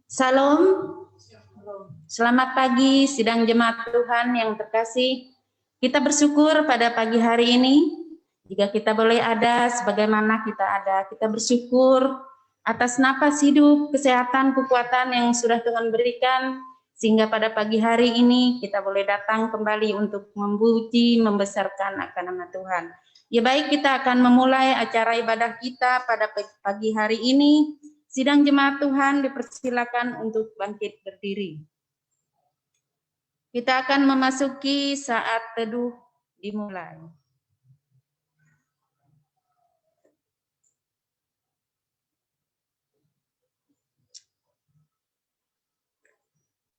Salam, selamat pagi sidang jemaat Tuhan yang terkasih. Kita bersyukur pada pagi hari ini, jika kita boleh ada sebagaimana kita ada. Kita bersyukur atas napas hidup, kesehatan, kekuatan yang sudah Tuhan berikan, sehingga pada pagi hari ini kita boleh datang kembali untuk memuji, membesarkan akan nama Tuhan. Ya baik, kita akan memulai acara ibadah kita pada pagi hari ini. Sidang jemaat Tuhan dipersilakan untuk bangkit berdiri. Kita akan memasuki saat teduh dimulai.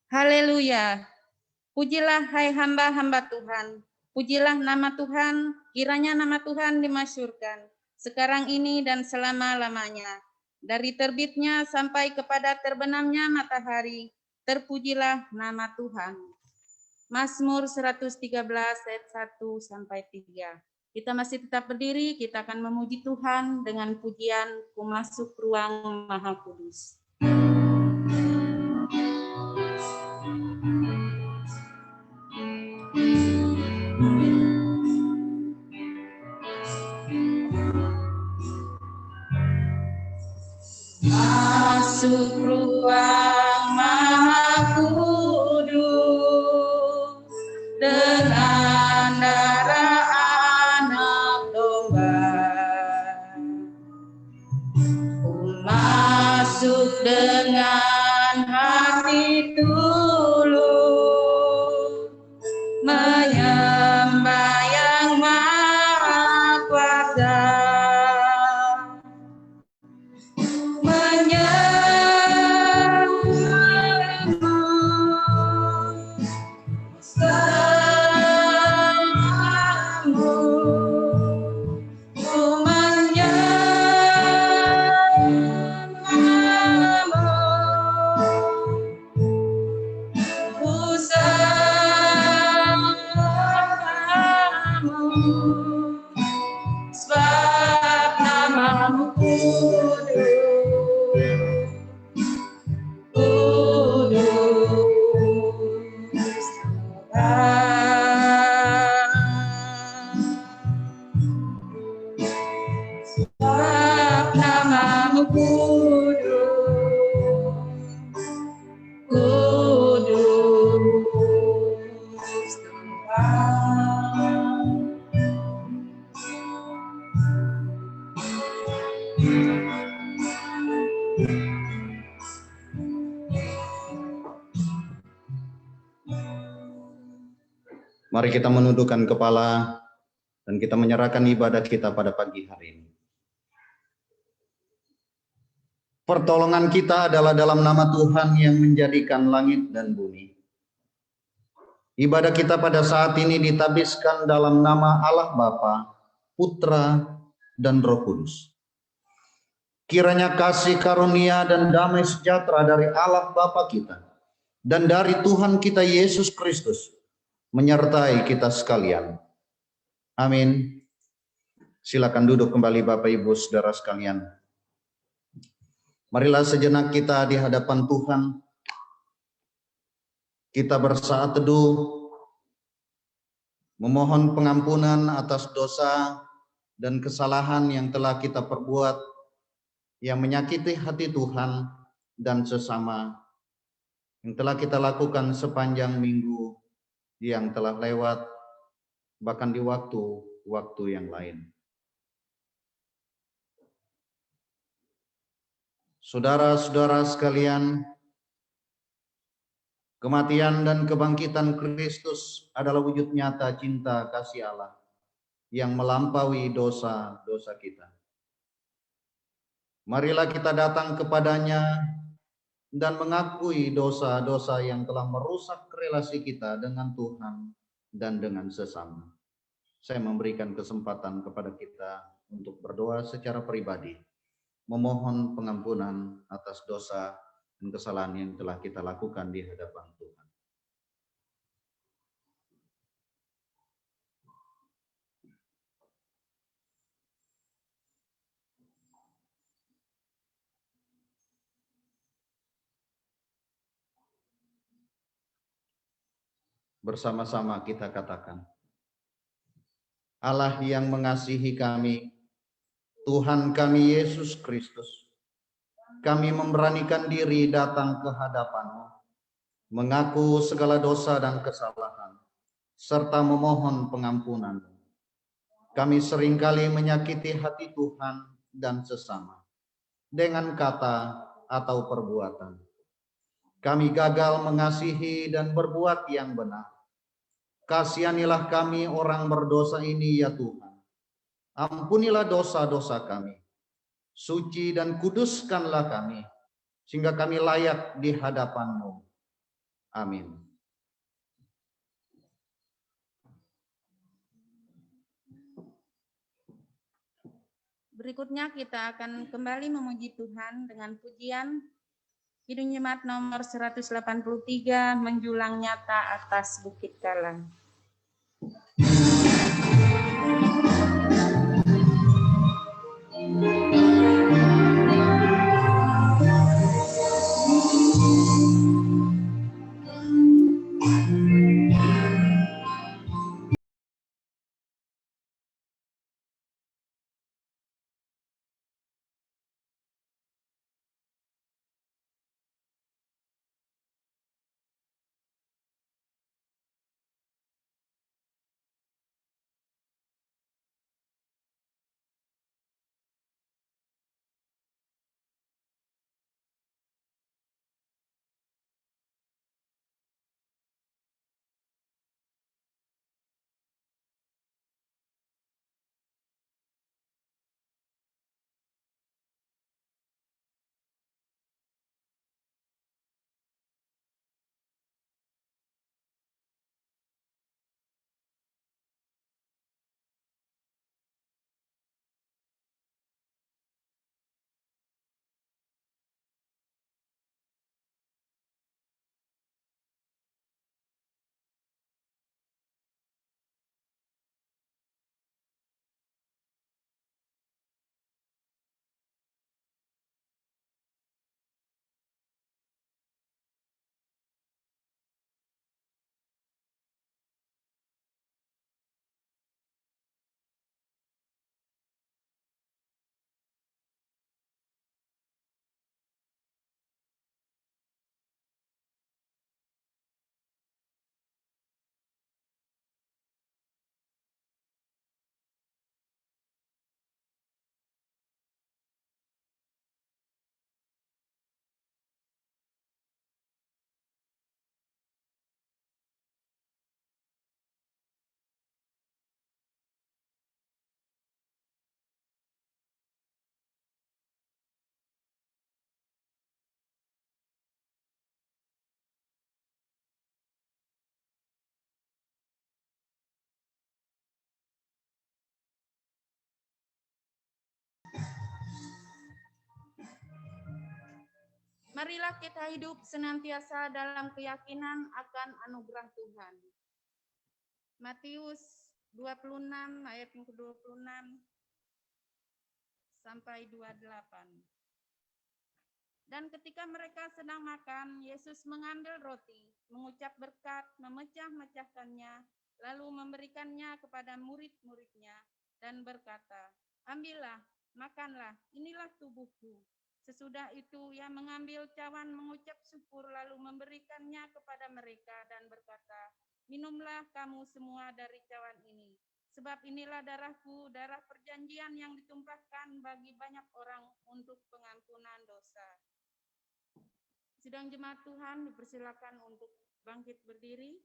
Haleluya. Pujilah hai hamba-hamba Tuhan. Pujilah nama Tuhan, kiranya nama Tuhan dimasyhurkan sekarang ini dan selama-lamanya. Dari terbitnya sampai kepada terbenamnya matahari, terpujilah nama Tuhan. Mazmur 113 ayat 1 sampai 3. Kita masih tetap berdiri, kita akan memuji Tuhan dengan pujian Ku Masuk Ruang Maha Kudus. Masuk ruang Maha Kudus dengan darah anak domba. Masuk dengan hati tulus, menyembah yang Maha Kuasa. Mari kita menundukkan kepala dan kita menyerahkan ibadah kita pada pagi hari ini. Pertolongan kita adalah dalam nama Tuhan yang menjadikan langit dan bumi. Ibadah kita pada saat ini ditabiskan dalam nama Allah Bapa, Putra, dan Roh Kudus. Kiranya kasih karunia dan damai sejahtera dari Allah Bapa kita dan dari Tuhan kita Yesus Kristus menyertai kita sekalian. Amin. Silakan duduk kembali Bapak Ibu Saudara sekalian. Marilah sejenak kita di hadapan Tuhan. Kita bersaat teduh, memohon pengampunan atas dosa dan kesalahan yang telah kita perbuat, yang menyakiti hati Tuhan dan sesama, yang telah kita lakukan sepanjang minggu yang telah lewat, bahkan di waktu-waktu yang lain. Saudara-saudara sekalian, kematian dan kebangkitan Kristus adalah wujud nyata cinta kasih Allah yang melampaui dosa-dosa kita. Marilah kita datang kepadanya dan mengakui dosa-dosa yang telah merusak relasi kita dengan Tuhan dan dengan sesama. Saya memberikan kesempatan kepada kita untuk berdoa secara pribadi, memohon pengampunan atas dosa dan kesalahan yang telah kita lakukan di hadapan Tuhan. Bersama-sama kita katakan, Allah yang mengasihi kami, Tuhan kami Yesus Kristus, kami memberanikan diri datang ke hadapan-Mu, mengaku segala dosa dan kesalahan, serta memohon pengampunan. Kami seringkali menyakiti hati Tuhan dan sesama, dengan kata atau perbuatan. Kami gagal mengasihi dan berbuat yang benar. Kasihanilah kami orang berdosa ini ya Tuhan. Ampunilah dosa-dosa kami. Suci dan kuduskanlah kami, sehingga kami layak di hadapan-Mu. Amin. Berikutnya kita akan kembali memuji Tuhan dengan pujian Kidung Jemaat nomor 183, Menjulang Nyata Atas Bukit Kalang. Marilah kita hidup senantiasa dalam keyakinan akan anugerah Tuhan. Matius 26 ayat yang ke-26 sampai 28. Dan ketika mereka sedang makan, Yesus mengambil roti, mengucap berkat, memecah-mecahkannya, lalu memberikannya kepada murid-muridnya dan berkata, "Ambillah, makanlah, inilah tubuhku." Sesudah itu ia mengambil cawan, mengucap syukur, lalu memberikannya kepada mereka dan berkata, "Minumlah kamu semua dari cawan ini, sebab inilah darahku, darah perjanjian yang ditumpahkan bagi banyak orang untuk pengampunan dosa." Sidang jemaat Tuhan dipersilakan untuk bangkit berdiri.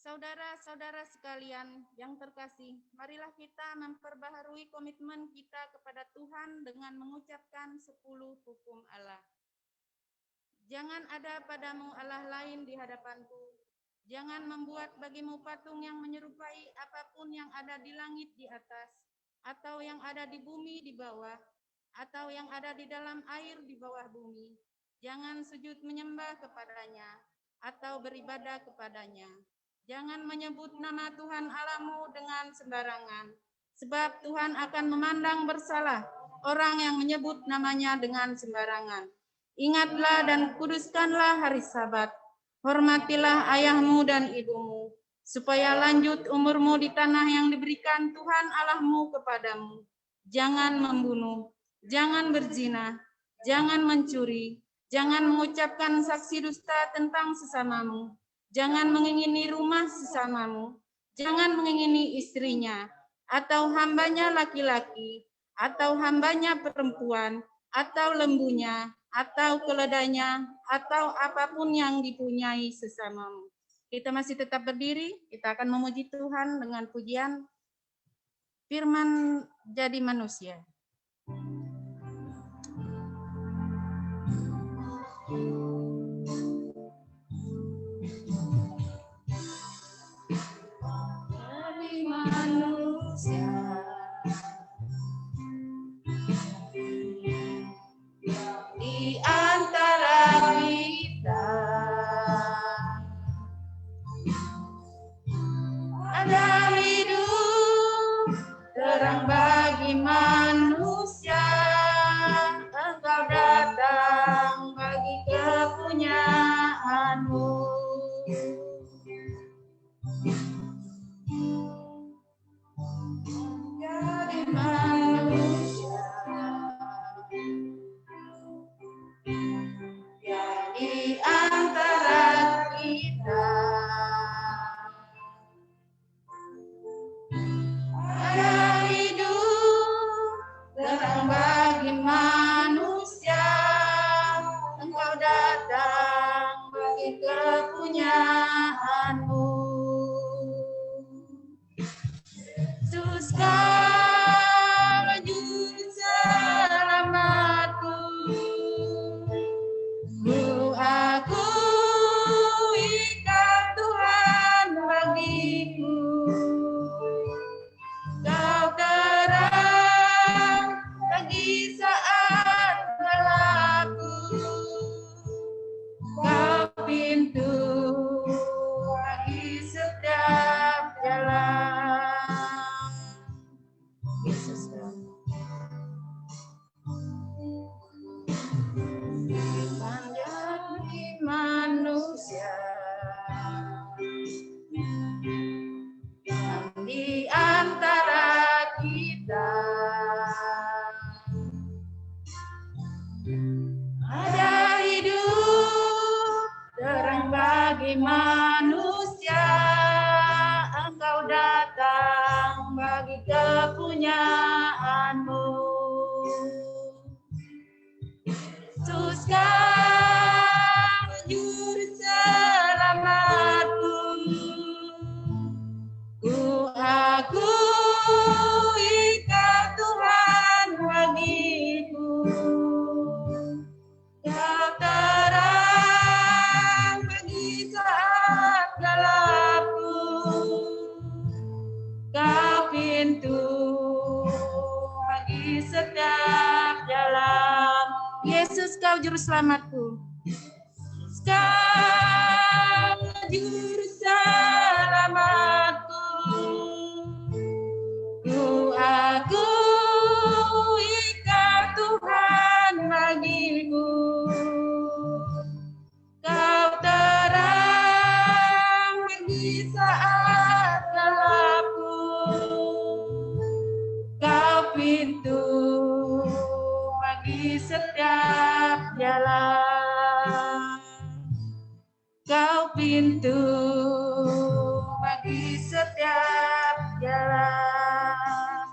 Saudara-saudara sekalian yang terkasih, marilah kita memperbaharui komitmen kita kepada Tuhan dengan mengucapkan 10 hukum Allah. Jangan ada padamu Allah lain di hadapanku. Jangan membuat bagimu patung yang menyerupai apapun yang ada di langit di atas, atau yang ada di bumi di bawah, atau yang ada di dalam air di bawah bumi. Jangan sujud menyembah kepadanya, atau beribadah kepadanya. Jangan menyebut nama Tuhan Allahmu dengan sembarangan, sebab Tuhan akan memandang bersalah orang yang menyebut namanya dengan sembarangan. Ingatlah dan kuduskanlah hari Sabat. Hormatilah ayahmu dan ibumu, supaya lanjut umurmu di tanah yang diberikan Tuhan Allahmu kepadamu. Jangan membunuh, jangan berzina, jangan mencuri, jangan mengucapkan saksi dusta tentang sesamamu, jangan mengingini rumah sesamamu, jangan mengingini istrinya, atau hambanya laki-laki, atau hambanya perempuan, atau lembunya, atau keledainya, atau apapun yang dipunyai sesamamu. Kita masih tetap berdiri, kita akan memuji Tuhan dengan pujian Firman jadi manusia. Jadi manusia di antara kita, ada hidup terang bagi manusia. Engkau datang bagi kepunyaanmu. Jadi manusia yang di antara kita, ada hidup terang bagi manusia. Engkau datang bagi kepunyaanmu. Yesus kau juru selamatku, ku akui Kau Tuhan bagiku. Kau terang bagi saat gelapku, Kau pintu bagi setiap jalan. Yesus menjadi manusia yang di antara kita, ada hidup terang bagi manusia. Engkau datang bagi kepunyaanmu. Yesus kau juru selamatku, ku akui Kau Tuhan bagiku. Kau terang bagi saat gelapku, Kau pintu bagi setiap jalan. Yesus Kau juru selamatku, Kau juru selamatku, ku akui Kau Tuhan bagiku. Kau terang bagi saat gelapku, Kau pintu bagi setiap jalan. Kau pintu bagi setiap jalan.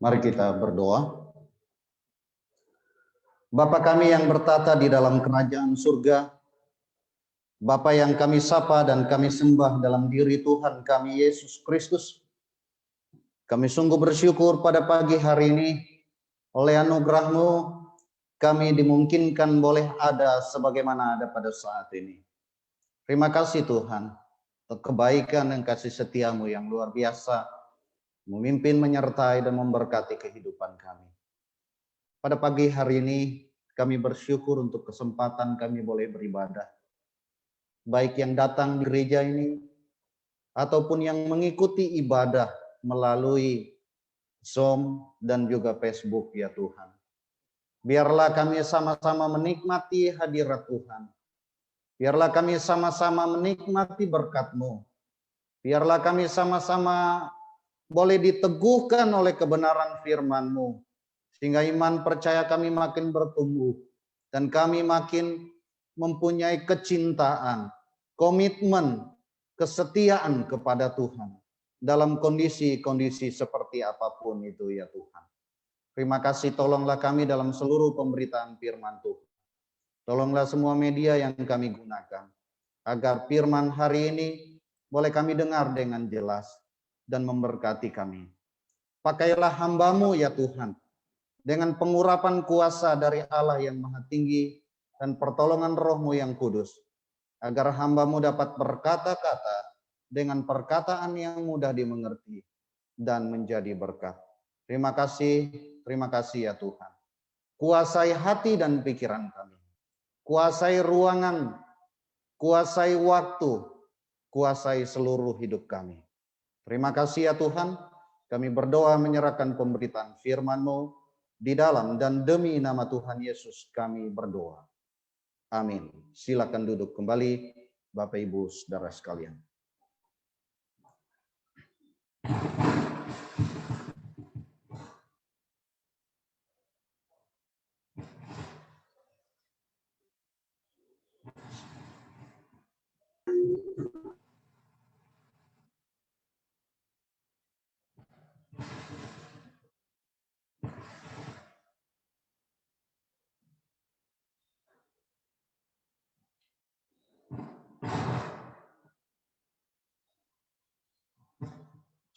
Mari kita berdoa. Bapa kami yang bertata di dalam kerajaan surga, Bapa yang kami sapa dan kami sembah dalam diri Tuhan kami Yesus Kristus, kami sungguh bersyukur pada pagi hari ini, oleh anugerah-Mu kami dimungkinkan boleh ada sebagaimana ada pada saat ini. Terima kasih Tuhan, untuk kebaikan dan kasih setiamu yang luar biasa, memimpin, menyertai, dan memberkati kehidupan kami. Pada pagi hari ini, kami bersyukur untuk kesempatan kami boleh beribadah. Baik yang datang di gereja ini, ataupun yang mengikuti ibadah melalui Zoom dan juga Facebook ya Tuhan. Biarlah kami sama-sama menikmati hadirat Tuhan. Biarlah kami sama-sama menikmati berkat-Mu. Biarlah kami sama-sama boleh diteguhkan oleh kebenaran firman-Mu. Sehingga iman percaya kami makin bertumbuh. Dan kami makin mempunyai kecintaan, komitmen, kesetiaan kepada Tuhan. Dalam kondisi-kondisi seperti apapun itu ya Tuhan. Terima kasih, tolonglah kami dalam seluruh pemberitaan firman Tuhan. Tolonglah semua media yang kami gunakan. Agar firman hari ini boleh kami dengar dengan jelas dan memberkati kami. Pakailah hamba-Mu ya Tuhan. Dengan pengurapan kuasa dari Allah yang maha tinggi dan pertolongan Roh-Mu yang kudus. Agar hamba-Mu dapat berkata-kata dengan perkataan yang mudah dimengerti dan menjadi berkat. Terima kasih ya Tuhan. Kuasai hati dan pikiran kami. Kuasai ruangan, kuasai waktu, kuasai seluruh hidup kami. Terima kasih ya Tuhan. Kami berdoa menyerahkan pemberitaan firman-Mu di dalam dan demi nama Tuhan Yesus kami berdoa. Amin. Silakan duduk kembali Bapak Ibu Saudara sekalian.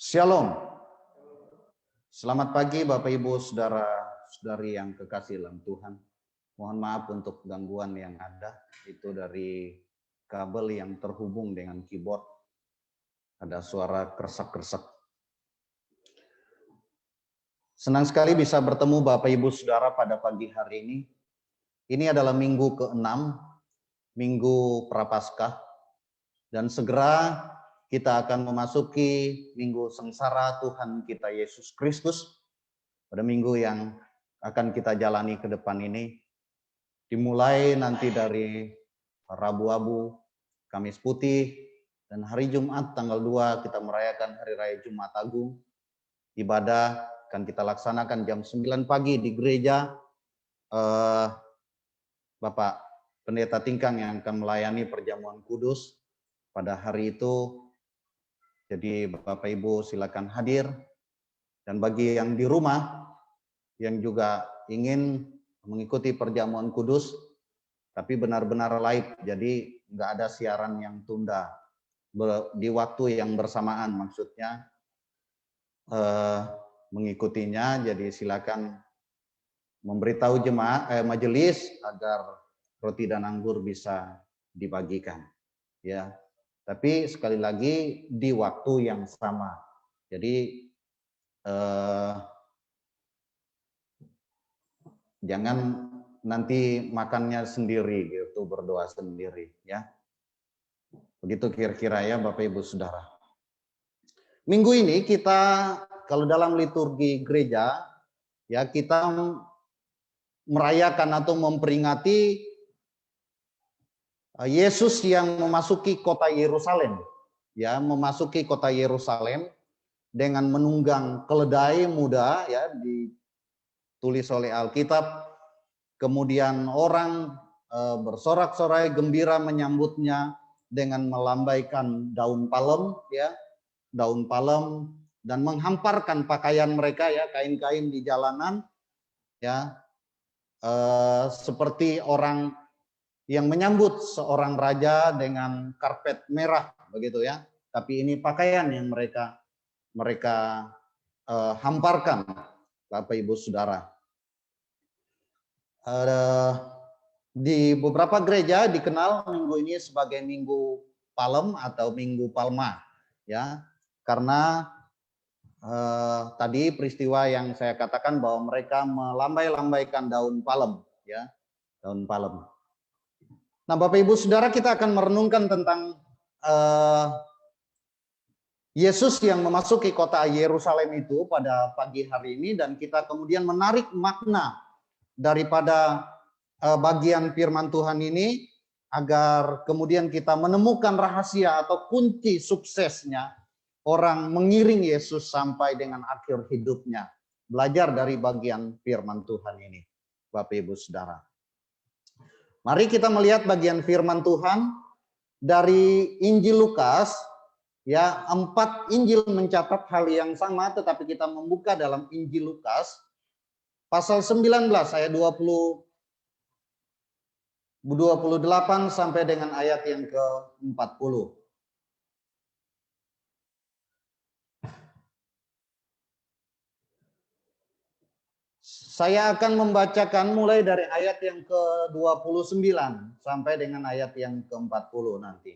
Shalom. Selamat pagi Bapak Ibu Saudara-saudari yang kekasih dalam Tuhan. Mohon maaf untuk gangguan yang ada, itu dari kabel yang terhubung dengan keyboard. Ada suara kresek-kresek. Senang sekali bisa bertemu Bapak Ibu Saudara pada pagi hari ini. Ini adalah minggu ke-6, minggu Prapaskah. Dan segera kita akan memasuki minggu sengsara Tuhan kita Yesus Kristus. Pada minggu yang akan kita jalani ke depan ini. Dimulai nanti dari Rabu Abu, Kamis Putih, dan hari Jumat tanggal 2 kita merayakan Hari Raya Jumat Agung. Ibadah akan kita laksanakan jam 9 pagi di gereja. Bapak Pendeta Tingkang yang akan melayani perjamuan kudus pada hari itu. Jadi Bapak Ibu silakan hadir. Dan bagi yang di rumah yang juga ingin mengikuti perjamuan kudus, tapi benar-benar live, jadi nggak ada siaran yang tunda di waktu yang bersamaan, maksudnya mengikutinya. Jadi silakan memberitahu majelis agar roti dan anggur bisa dibagikan, ya. Tapi sekali lagi di waktu yang sama. Jadi jangan nanti makannya sendiri gitu, berdoa sendiri ya. Begitu kira-kira ya Bapak Ibu Saudara. Minggu ini kita kalau dalam liturgi gereja ya kita merayakan atau memperingati Yesus yang memasuki kota Yerusalem. Ya, memasuki kota Yerusalem dengan menunggang keledai muda ya, ditulis oleh Alkitab. Kemudian orang bersorak-sorai gembira menyambutnya dengan melambaikan daun palem ya, daun palem, dan menghamparkan pakaian mereka ya, kain-kain di jalanan ya, seperti orang yang menyambut seorang raja dengan karpet merah begitu ya. Tapi ini pakaian yang mereka hamparkan Bapak Ibu Saudara. Di beberapa gereja dikenal minggu ini sebagai Minggu Palem atau Minggu Palma, ya, karena tadi peristiwa yang saya katakan bahwa mereka melambai-lambaikan daun palem, ya, daun palem. Nah, Bapak Ibu Saudara, kita akan merenungkan tentang Yesus yang memasuki kota Yerusalem itu pada pagi hari ini, dan kita kemudian menarik makna daripada bagian firman Tuhan ini agar kemudian kita menemukan rahasia atau kunci suksesnya orang mengiring Yesus sampai dengan akhir hidupnya. Belajar dari bagian firman Tuhan ini, Bapak Ibu Saudara. Mari kita melihat bagian firman Tuhan dari Injil Lukas. Ya, 4 Injil mencatat hal yang sama, tetapi kita membuka dalam Injil Lukas pasal 19 ayat 28 sampai dengan ayat yang ke-40. Saya akan membacakan mulai dari ayat yang ke-29 sampai dengan ayat yang ke-40 nanti.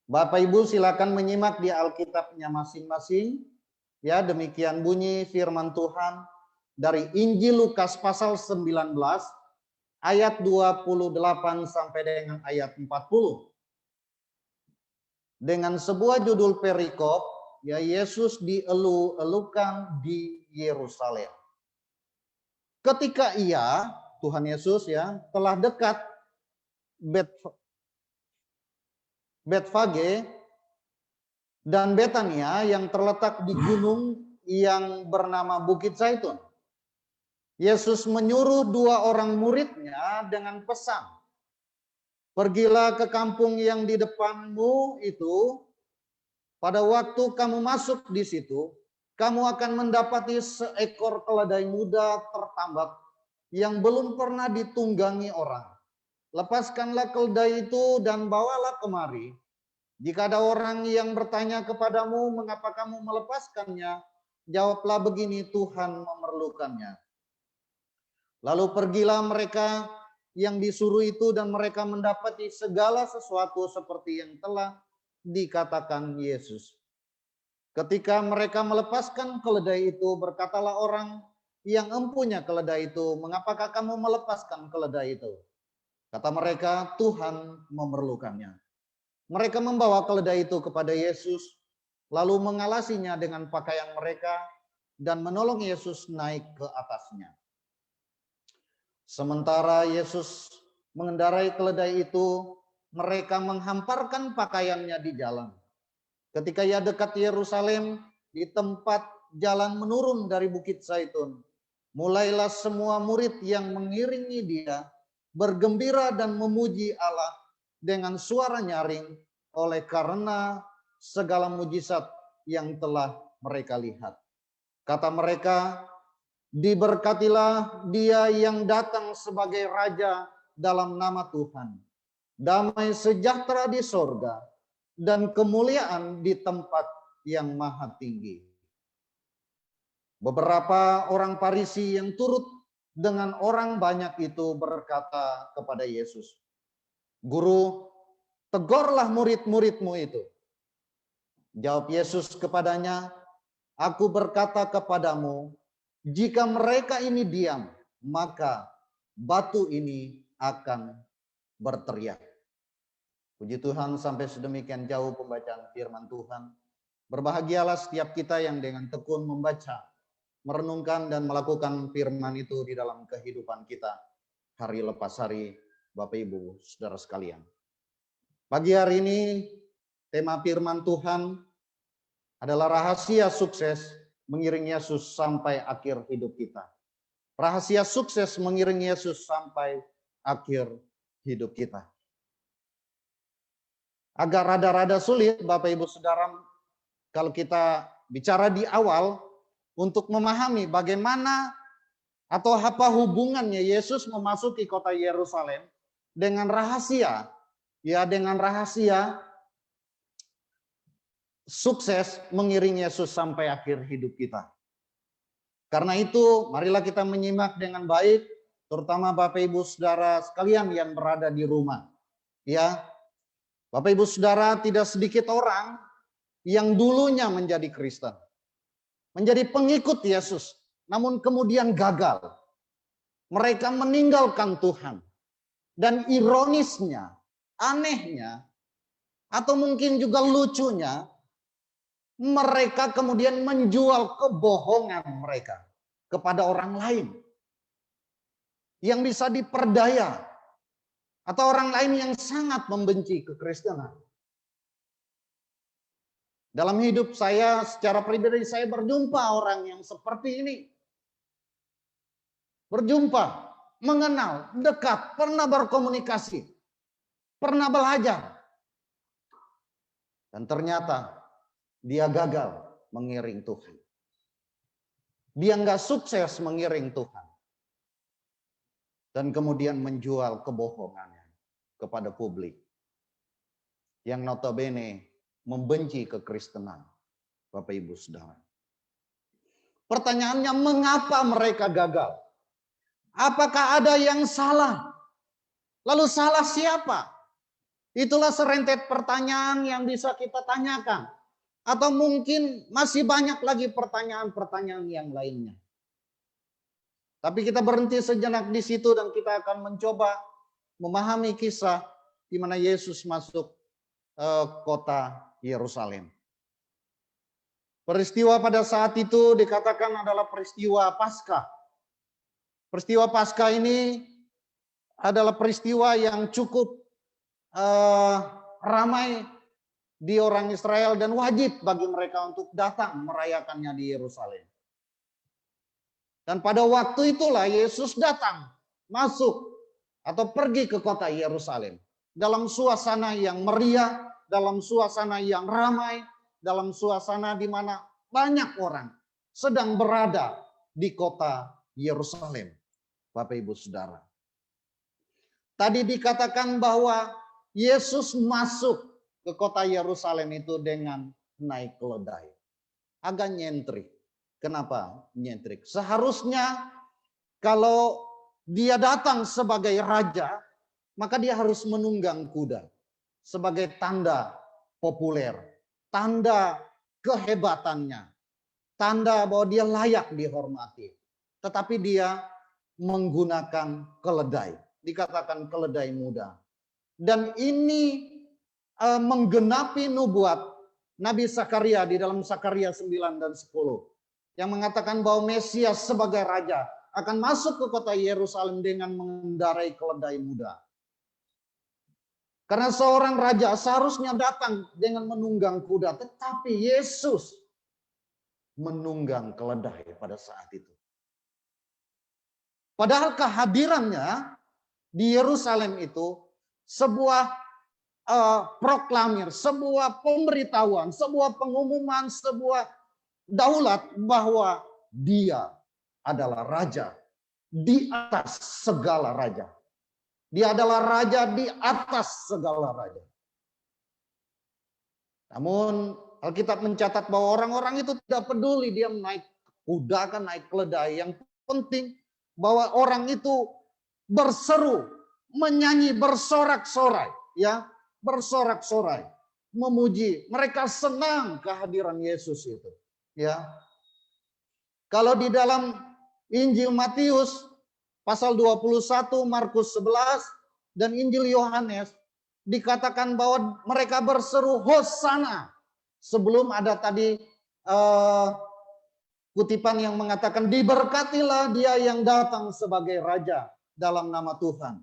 Bapak Ibu silakan menyimak di Alkitabnya masing-masing. Ya, demikian bunyi firman Tuhan dari Injil Lukas pasal 19 ayat 28 sampai dengan ayat 40. Dengan sebuah judul perikop, ya, Yesus dielu-elukan di Yerusalem. Ketika ia, Tuhan Yesus, ya, telah dekat Betfage dan Betania yang terletak di gunung yang bernama Bukit Zaitun, Yesus menyuruh 2 orang muridnya dengan pesan, "Pergilah ke kampung yang di depanmu itu. Pada waktu kamu masuk di situ, kamu akan mendapati seekor keledai muda tertambat yang belum pernah ditunggangi orang. Lepaskanlah keledai itu dan bawalah kemari. Jika ada orang yang bertanya kepadamu, mengapa kamu melepaskannya, jawablah begini, Tuhan memerlukannya." Lalu pergilah mereka yang disuruh itu dan mereka mendapati segala sesuatu seperti yang telah dikatakan Yesus. Ketika mereka melepaskan keledai itu, berkatalah orang yang empunya keledai itu, "Mengapakah kamu melepaskan keledai itu?" Kata mereka, "Tuhan memerlukannya." Mereka membawa keledai itu kepada Yesus, lalu mengalasinya dengan pakaian mereka dan menolong Yesus naik ke atasnya. Sementara Yesus mengendarai keledai itu, mereka menghamparkan pakaiannya di jalan. Ketika ia dekat Yerusalem, di tempat jalan menurun dari Bukit Zaitun, mulailah semua murid yang mengiringi dia bergembira dan memuji Allah dengan suara nyaring oleh karena segala mujizat yang telah mereka lihat. Kata mereka, "Diberkatilah dia yang datang sebagai Raja dalam nama Tuhan. Damai sejahtera di sorga dan kemuliaan di tempat yang maha tinggi." Beberapa orang Farisi yang turut dengan orang banyak itu berkata kepada Yesus, "Guru, tegurlah murid-muridmu itu." Jawab Yesus kepadanya, "Aku berkata kepadamu, jika mereka ini diam, maka batu ini akan berteriak." Puji Tuhan, sampai sedemikian jauh pembacaan firman Tuhan. Berbahagialah setiap kita yang dengan tekun membaca, merenungkan dan melakukan firman itu di dalam kehidupan kita hari lepas hari, Bapak Ibu Saudara sekalian. Pagi hari ini tema firman Tuhan adalah rahasia sukses mengiring Yesus sampai akhir hidup kita. Rahasia sukses mengiring Yesus sampai akhir hidup kita. Agak rada-rada sulit, Bapak Ibu Saudara, kalau kita bicara di awal untuk memahami bagaimana atau apa hubungannya Yesus memasuki kota Yerusalem dengan rahasia, ya, dengan rahasia sukses mengiring Yesus sampai akhir hidup kita. Karena itu, marilah kita menyimak dengan baik terutama Bapak Ibu Saudara sekalian yang berada di rumah. Ya, Bapak Ibu Saudara, tidak sedikit orang yang dulunya menjadi Kristen, menjadi pengikut Yesus, namun kemudian gagal. Mereka meninggalkan Tuhan. Dan ironisnya, anehnya, atau mungkin juga lucunya, mereka kemudian menjual kebohongan mereka kepada orang lain yang bisa diperdaya, atau orang lain yang sangat membenci kekristenan. Dalam hidup saya secara pribadi saya berjumpa orang yang seperti ini. Berjumpa, mengenal, dekat, pernah berkomunikasi, pernah belajar. Dan ternyata dia gagal mengiring Tuhan. Dia nggak sukses mengiring Tuhan. Dan kemudian menjual kebohongannya kepada publik. Yang notabene membenci kekristenan. Bapak Ibu Saudara. Pertanyaannya, mengapa mereka gagal? Apakah ada yang salah? Lalu salah siapa? Itulah serentet pertanyaan yang bisa kita tanyakan. Atau mungkin masih banyak lagi pertanyaan-pertanyaan yang lainnya. Tapi kita berhenti sejenak di situ dan kita akan mencoba memahami kisah di mana Yesus masuk kota Yerusalem. Peristiwa pada saat itu dikatakan adalah peristiwa Paskah. Peristiwa Paskah ini adalah peristiwa yang cukup ramai di orang Israel dan wajib bagi mereka untuk datang merayakannya di Yerusalem. Dan pada waktu itulah Yesus datang, masuk atau pergi ke kota Yerusalem dalam suasana yang meriah, dalam suasana yang ramai, dalam suasana di mana banyak orang sedang berada di kota Yerusalem. Bapak Ibu Saudara. Tadi dikatakan bahwa Yesus masuk ke kota Yerusalem itu dengan naik keledai. Agak nyentrik. Kenapa nyentrik? Seharusnya kalau dia datang sebagai raja, maka dia harus menunggang kuda sebagai tanda populer, tanda kehebatannya, tanda bahwa dia layak dihormati. Tetapi dia menggunakan keledai, dikatakan keledai muda. Dan ini menggenapi nubuat Nabi Zakaria di dalam Zakaria 9 dan 10 yang mengatakan bahwa Mesias sebagai raja akan masuk ke kota Yerusalem dengan mengendarai keledai muda. Karena seorang raja seharusnya datang dengan menunggang kuda, tetapi Yesus menunggang keledai pada saat itu. Padahal kehadirannya di Yerusalem itu sebuah proklamir, sebuah pemberitahuan, sebuah pengumuman, sebuah daulat bahwa dia adalah raja di atas segala raja. Dia adalah raja di atas segala raja. Namun Alkitab mencatat bahwa orang-orang itu tidak peduli dia naik kuda kan naik keledai. Yang penting bahwa orang itu berseru, menyanyi, bersorak-sorai, ya, bersorak-sorai, memuji. Mereka senang kehadiran Yesus itu, ya. Kalau di dalam Injil Matius pasal 21, Markus 11 dan Injil Yohanes dikatakan bahwa mereka berseru Hosana. Sebelum ada tadi kutipan yang mengatakan diberkatilah dia yang datang sebagai raja dalam nama Tuhan.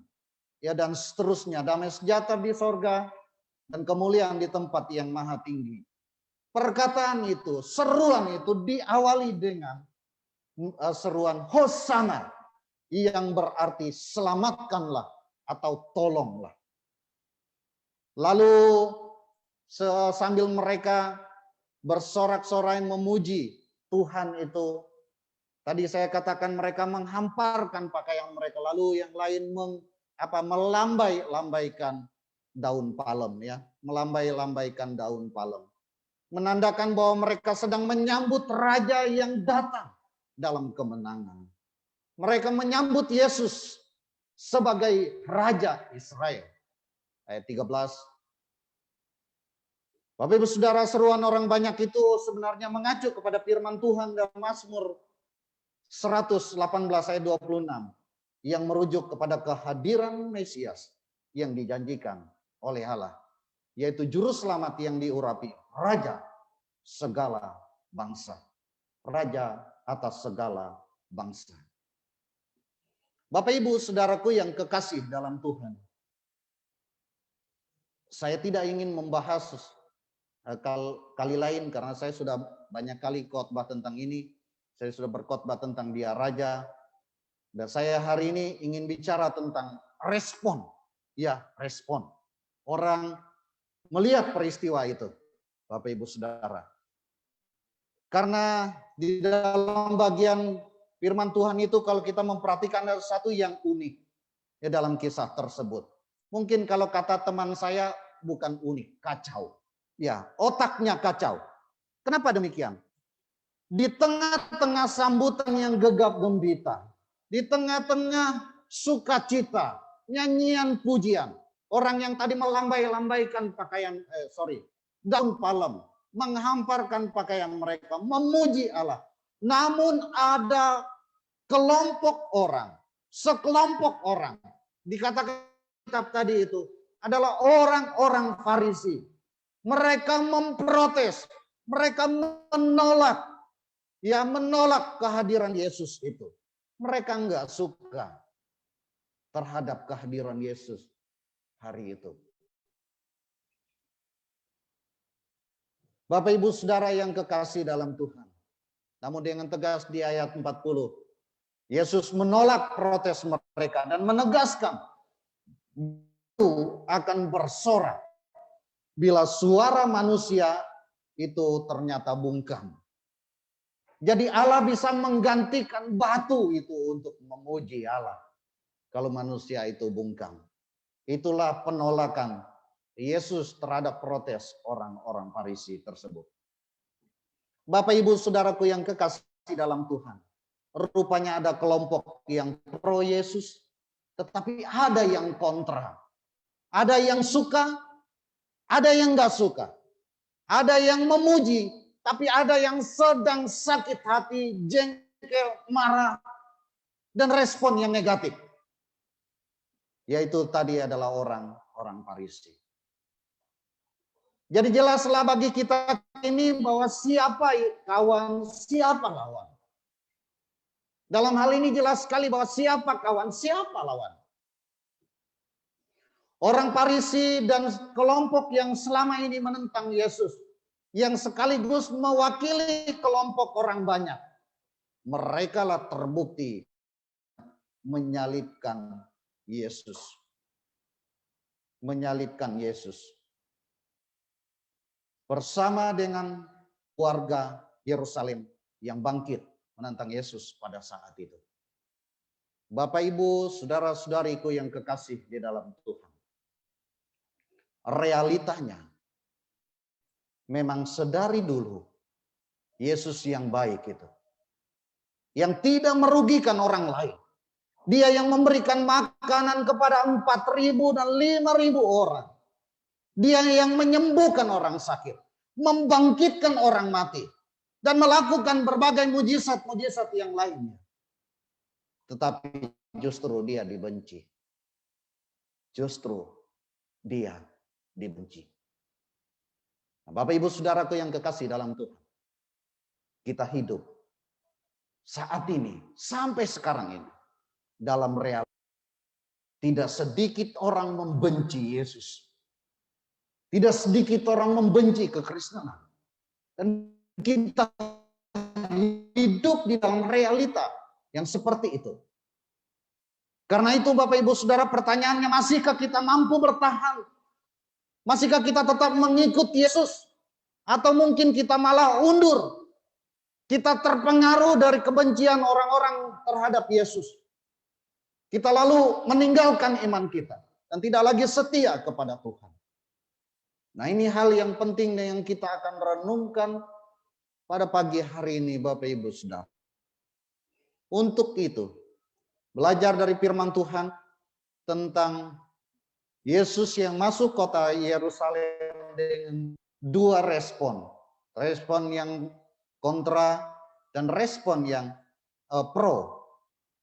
Ya, dan seterusnya, damai sejahtera di sorga dan kemuliaan di tempat yang maha tinggi. Perkataan itu, seruan itu diawali dengan seruan Hosana yang berarti selamatkanlah atau tolonglah. Lalu sambil mereka bersorak-sorai memuji Tuhan itu, tadi saya katakan mereka menghamparkan pakaian mereka, lalu yang lain melambai-lambaikan daun palem, ya, melambai-lambaikan daun palem, menandakan bahwa mereka sedang menyambut raja yang datang dalam kemenangan. Mereka menyambut Yesus sebagai Raja Israel. Ayat 13. Bapak Ibu Saudara, seruan orang banyak itu sebenarnya mengacu kepada firman Tuhan dalam Mazmur 118 ayat 26 yang merujuk kepada kehadiran Mesias yang dijanjikan oleh Allah, yaitu juru selamat yang diurapi, Raja segala bangsa. Raja atas segala bangsa. Bapak Ibu Saudaraku yang kekasih dalam Tuhan, saya tidak ingin membahas kali lain karena saya sudah banyak kali khotbah tentang ini. Saya sudah berkhotbah tentang Dia Raja. Dan saya hari ini ingin bicara tentang respon. Ya, respon. Orang melihat peristiwa itu, Bapak Ibu Saudara. Karena di dalam bagian firman Tuhan itu kalau kita memperhatikan ada satu yang unik ya dalam kisah tersebut. Mungkin kalau kata teman saya bukan unik, kacau. Ya, otaknya kacau. Kenapa demikian? Di tengah-tengah sambutan yang gegap gembita, di tengah-tengah sukacita, nyanyian pujian, orang yang tadi melambai-lambaikan pakaian, daun palem, menghamparkan pakaian mereka, memuji Allah. Namun ada kelompok orang, sekelompok orang, dikatakan kitab tadi itu adalah orang-orang Farisi. Mereka memprotes, mereka menolak kehadiran Yesus itu. Mereka enggak suka terhadap kehadiran Yesus hari itu. Bapak Ibu Saudara yang kekasih dalam Tuhan. Namun dengan tegas di ayat 40, Yesus menolak protes mereka dan menegaskan itu akan bersorak bila suara manusia itu ternyata bungkam. Jadi Allah bisa menggantikan batu itu untuk memuji Allah. Kalau manusia itu bungkam. Itulah penolakan Yesus terhadap protes orang-orang Farisi tersebut. Bapak Ibu Saudaraku yang kekasih dalam Tuhan. Rupanya ada kelompok yang pro Yesus. Tetapi ada yang kontra. Ada yang suka. Ada yang enggak suka. Ada yang memuji. Tapi ada yang sedang sakit hati, jengkel, marah, dan respon yang negatif. Yaitu tadi adalah orang Farisi. Jadi jelaslah bagi kita ini bahwa siapa kawan, siapa lawan. Dalam hal ini jelas sekali bahwa siapa kawan, siapa lawan. Orang Farisi dan kelompok yang selama ini menentang Yesus, yang sekaligus mewakili kelompok orang banyak. Mereka lah terbukti menyalibkan Yesus. Menyalibkan Yesus. Bersama dengan warga Yerusalem yang bangkit menentang Yesus pada saat itu. Bapak Ibu, saudara-saudariku yang kekasih di dalam Tuhan. Realitanya memang sedari dulu Yesus yang baik itu. Yang tidak merugikan orang lain. Dia yang memberikan makanan kepada 4.000 dan 5.000 orang. Dia yang menyembuhkan orang sakit. Membangkitkan orang mati. Dan melakukan berbagai mujizat-mujizat yang lainnya. Tetapi justru dia dibenci. Justru dia dibenci. Bapak Ibu Saudaraku yang kekasih dalam Tuhan. Kita hidup saat ini, sampai sekarang ini. Dalam realitas. Tidak sedikit orang membenci Yesus. Tidak sedikit orang membenci kekristenan. Dan kita hidup di dalam realita yang seperti itu. Karena itu Bapak Ibu Saudara, pertanyaannya, masihkah kita mampu bertahan? Masihkah kita tetap mengikut Yesus? Atau mungkin kita malah undur? Kita terpengaruh dari kebencian orang-orang terhadap Yesus. Kita lalu meninggalkan iman kita. Dan tidak lagi setia kepada Tuhan. Nah, ini hal yang penting yang kita akan renungkan pada pagi hari ini Bapak Ibu Saudara. Untuk itu, belajar dari firman Tuhan tentang Yesus yang masuk kota Yerusalem dengan dua respon. Respon yang kontra dan respon yang pro.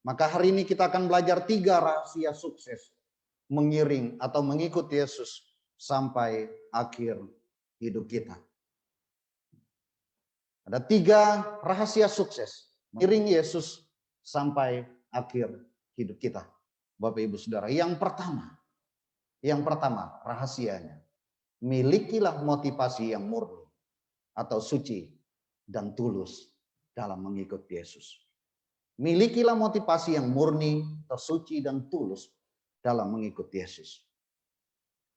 Maka hari ini kita akan belajar 3 rahasia sukses mengiring atau mengikut Yesus sampai akhir hidup kita. Ada 3 rahasia sukses mengiring Yesus sampai akhir hidup kita. Bapak Ibu Saudara, yang pertama rahasianya, milikilah motivasi yang murni atau suci dan tulus dalam mengikut Yesus. Milikilah motivasi yang murni, tersuci dan tulus dalam mengikut Yesus.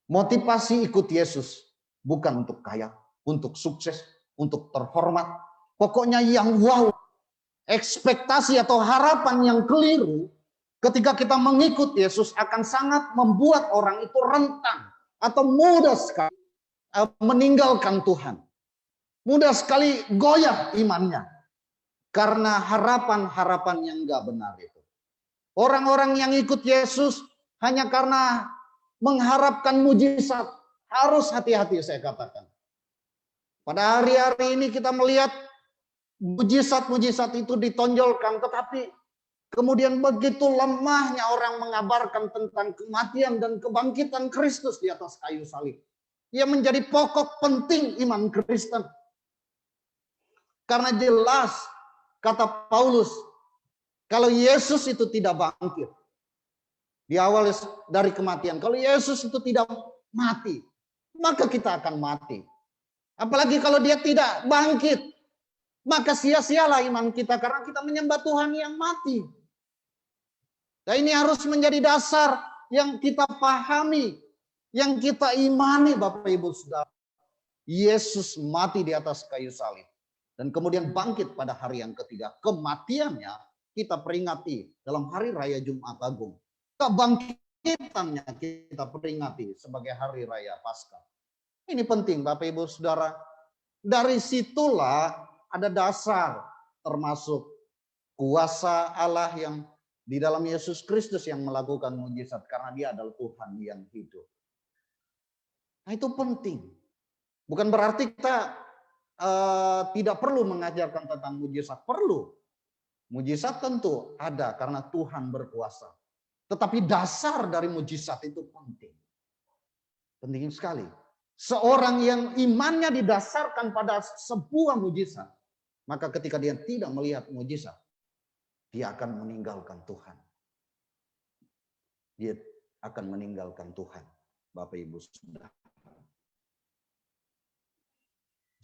Motivasi ikut Yesus bukan untuk kaya, untuk sukses, untuk terhormat. Pokoknya yang wow. Ekspektasi atau harapan yang keliru ketika kita mengikut Yesus akan sangat membuat orang itu rentan atau mudah sekali meninggalkan Tuhan. Mudah sekali goyah imannya karena harapan-harapan yang enggak benar itu. Orang-orang yang ikut Yesus hanya karena mengharapkan mujizat, harus hati-hati saya katakan. Pada hari-hari ini kita melihat mujizat-mujizat itu ditonjolkan, tetapi kemudian begitu lemahnya orang mengabarkan tentang kematian dan kebangkitan Kristus di atas kayu salib. Ia menjadi pokok penting iman Kristen. Karena jelas kata Paulus, kalau Yesus itu tidak bangkit di awal dari kematian, kalau Yesus itu tidak mati, maka kita akan mati. Apalagi kalau dia tidak bangkit, maka sia-sialah iman kita karena kita menyembah Tuhan yang mati. Nah, ini harus menjadi dasar yang kita pahami, yang kita imani Bapak Ibu Saudara. Yesus mati di atas kayu salib dan kemudian bangkit pada hari yang ketiga. Kematiannya kita peringati dalam hari raya Jumat Agung. Kebangkitannya kita peringati sebagai hari raya Paskah. Ini penting Bapak Ibu Saudara. Dari situlah ada dasar termasuk kuasa Allah yang di dalam Yesus Kristus yang melakukan mujizat karena dia adalah Tuhan yang hidup. Nah, itu penting. Bukan berarti kita tidak perlu mengajarkan tentang mujizat. Perlu. Mujizat tentu ada karena Tuhan berkuasa. Tetapi dasar dari mujizat itu penting. Penting sekali. Seorang yang imannya didasarkan pada sebuah mujizat, maka ketika dia tidak melihat mujizat, dia akan meninggalkan Tuhan. Dia akan meninggalkan Tuhan, Bapak Ibu Saudara.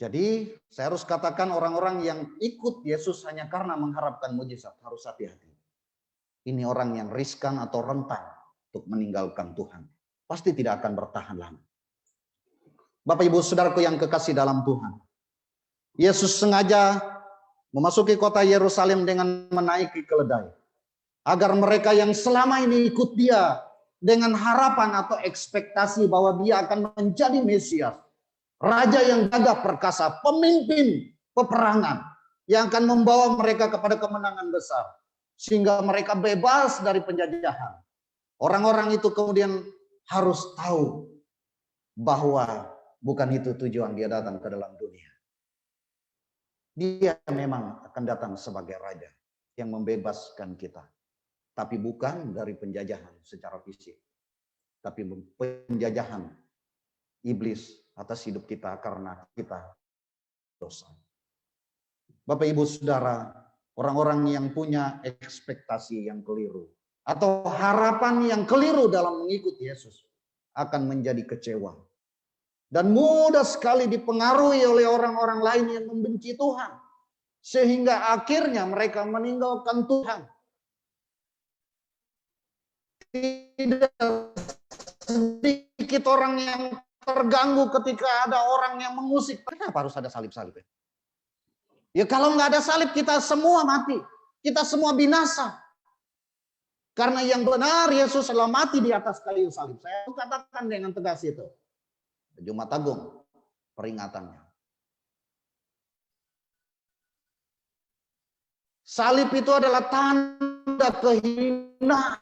Jadi saya harus katakan orang-orang yang ikut Yesus hanya karena mengharapkan mujizat harus hati-hati. Ini orang yang riskan atau rentan untuk meninggalkan Tuhan. Pasti tidak akan bertahan lama. Bapak Ibu Saudaraku yang kekasih dalam Tuhan. Yesus sengaja memasuki kota Yerusalem dengan menaiki keledai. Agar mereka yang selama ini ikut dia dengan harapan atau ekspektasi bahwa dia akan menjadi Mesias. Raja yang gagah perkasa, pemimpin peperangan. Yang akan membawa mereka kepada kemenangan besar. Sehingga mereka bebas dari penjajahan. Orang-orang itu kemudian harus tahu bahwa bukan itu tujuan dia datang ke dalam dunia. Dia memang akan datang sebagai raja yang membebaskan kita. Tapi bukan dari penjajahan secara fisik. Tapi penjajahan iblis atas hidup kita karena kita dosa. Bapak Ibu Saudara, orang-orang yang punya ekspektasi yang keliru. Atau harapan yang keliru dalam mengikuti Yesus akan menjadi kecewa. Dan mudah sekali dipengaruhi oleh orang-orang lain yang membenci Tuhan. Sehingga akhirnya mereka meninggalkan Tuhan. Tidak sedikit orang yang terganggu ketika ada orang yang mengusik. Kenapa harus ada salib-salib? Ya kalau nggak ada salib kita semua mati. Kita semua binasa. Karena yang benar Yesus telah mati di atas kayu salib. Saya katakan dengan tegas itu. Jumat Agung peringatannya. Salib itu adalah tanda tanda kehinaan.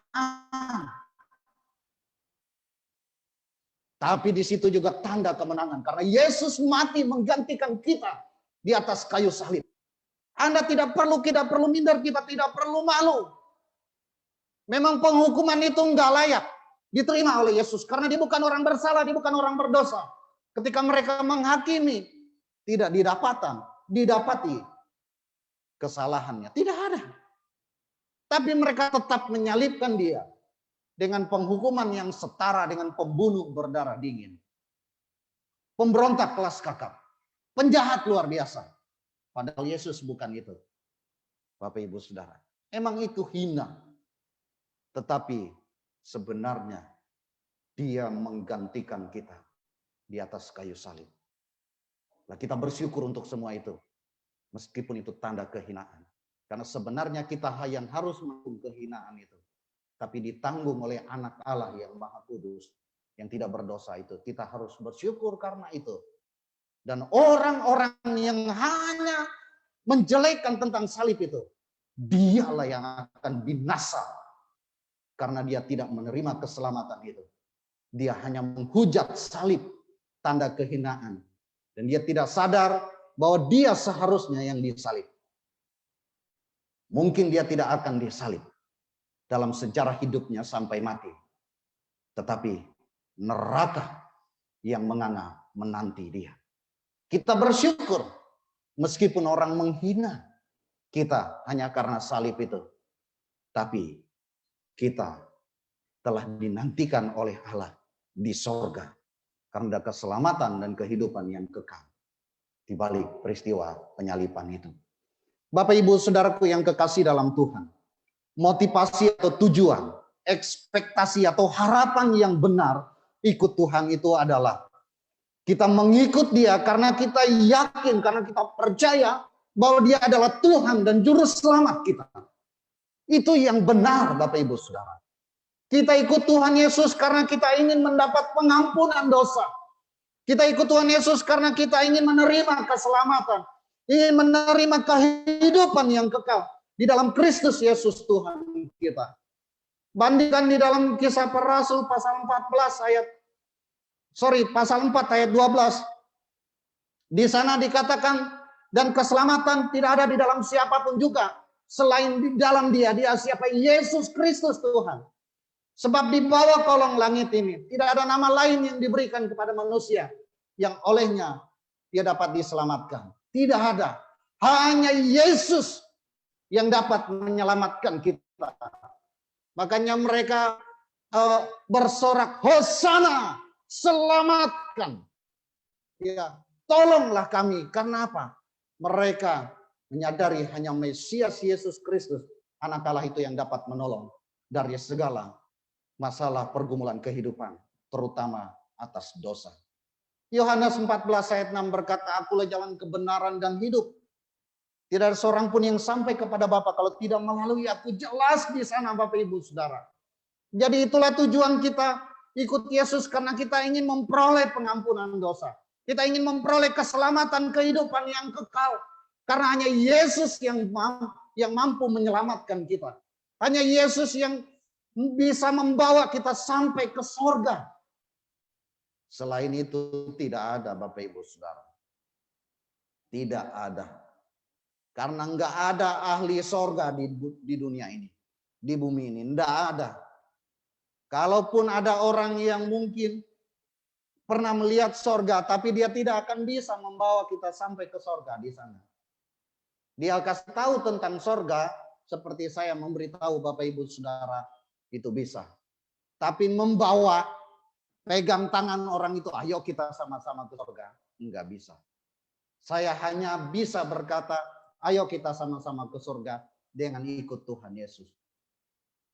Tapi di situ juga tanda kemenangan. Karena Yesus mati menggantikan kita di atas kayu salib. Anda tidak perlu minder, kita tidak perlu malu. Memang penghukuman itu enggak layak diterima oleh Yesus. Karena dia bukan orang bersalah, dia bukan orang berdosa. Ketika mereka menghakimi, tidak didapati kesalahannya. Tidak ada. Tapi mereka tetap menyalibkan dia dengan penghukuman yang setara dengan pembunuh berdarah dingin. Pemberontak kelas kakap. Penjahat luar biasa. Padahal Yesus bukan itu. Bapak Ibu Saudara. Emang itu hina. Tetapi sebenarnya dia menggantikan kita di atas kayu salib. Nah, kita bersyukur untuk semua itu. Meskipun itu tanda kehinaan. Karena sebenarnya kita yang harus menanggung kehinaan itu. Tapi ditanggung oleh anak Allah yang Maha Kudus, yang tidak berdosa itu. Kita harus bersyukur karena itu. Dan orang-orang yang hanya menjelekkan tentang salib itu, dialah yang akan binasa. Karena dia tidak menerima keselamatan itu. Dia hanya menghujat salib, tanda kehinaan. Dan dia tidak sadar bahwa dia seharusnya yang disalib. Mungkin dia tidak akan disalib dalam sejarah hidupnya sampai mati. Tetapi neraka yang menganga menanti dia. Kita bersyukur meskipun orang menghina kita hanya karena salib itu. Tapi kita telah dinantikan oleh Allah di sorga. Karena keselamatan dan kehidupan yang kekal. Di balik peristiwa penyaliban itu. Bapak Ibu Saudaraku yang kekasih dalam Tuhan. Motivasi atau tujuan, ekspektasi atau harapan yang benar ikut Tuhan itu adalah kita mengikut dia karena kita yakin, karena kita percaya bahwa dia adalah Tuhan dan Juru Selamat kita. Itu yang benar Bapak Ibu Saudara. Kita ikut Tuhan Yesus karena kita ingin mendapat pengampunan dosa. Kita ikut Tuhan Yesus karena kita ingin menerima keselamatan. Ingin menerima kehidupan yang kekal. Di dalam Kristus Yesus Tuhan kita. Bandingkan di dalam Kisah Para Rasul pasal 4 ayat 12. Di sana dikatakan, dan keselamatan tidak ada di dalam siapapun juga. Selain di dalam dia siapa? Yesus Kristus Tuhan. Sebab di bawah kolong langit ini tidak ada nama lain yang diberikan kepada manusia yang olehnya dia dapat diselamatkan. Tidak ada. Hanya Yesus yang dapat menyelamatkan kita. Makanya mereka bersorak, Hosana, selamatkan. Ya, tolonglah kami. Karena apa? Mereka menyadari hanya Mesias Yesus Kristus, anak Allah itu yang dapat menolong dari segala masalah pergumulan kehidupan, terutama atas dosa. Yohanes 14 ayat 6 berkata, akulah jalan kebenaran dan hidup. Tidak ada seorang pun yang sampai kepada Bapa kalau tidak melalui aku. Jelas di sana Bapak Ibu Saudara. Jadi itulah tujuan kita ikut Yesus karena kita ingin memperoleh pengampunan dosa. Kita ingin memperoleh keselamatan kehidupan yang kekal. Karena hanya Yesus yang mampu menyelamatkan kita. Hanya Yesus yang bisa membawa kita sampai ke sorga. Selain itu tidak ada Bapak Ibu Saudara. Tidak ada. Karena enggak ada ahli sorga di dunia ini. Di bumi ini. Enggak ada. Kalaupun ada orang yang mungkin pernah melihat sorga. Tapi dia tidak akan bisa membawa kita sampai ke sorga di sana. Dia kasih tahu tentang sorga. Seperti saya memberitahu Bapak Ibu Saudara. Itu bisa. Tapi membawa, pegang tangan orang itu. Ayo kita sama-sama ke sorga. Enggak bisa. Saya hanya bisa berkata, ayo kita sama-sama ke surga dengan ikut Tuhan Yesus.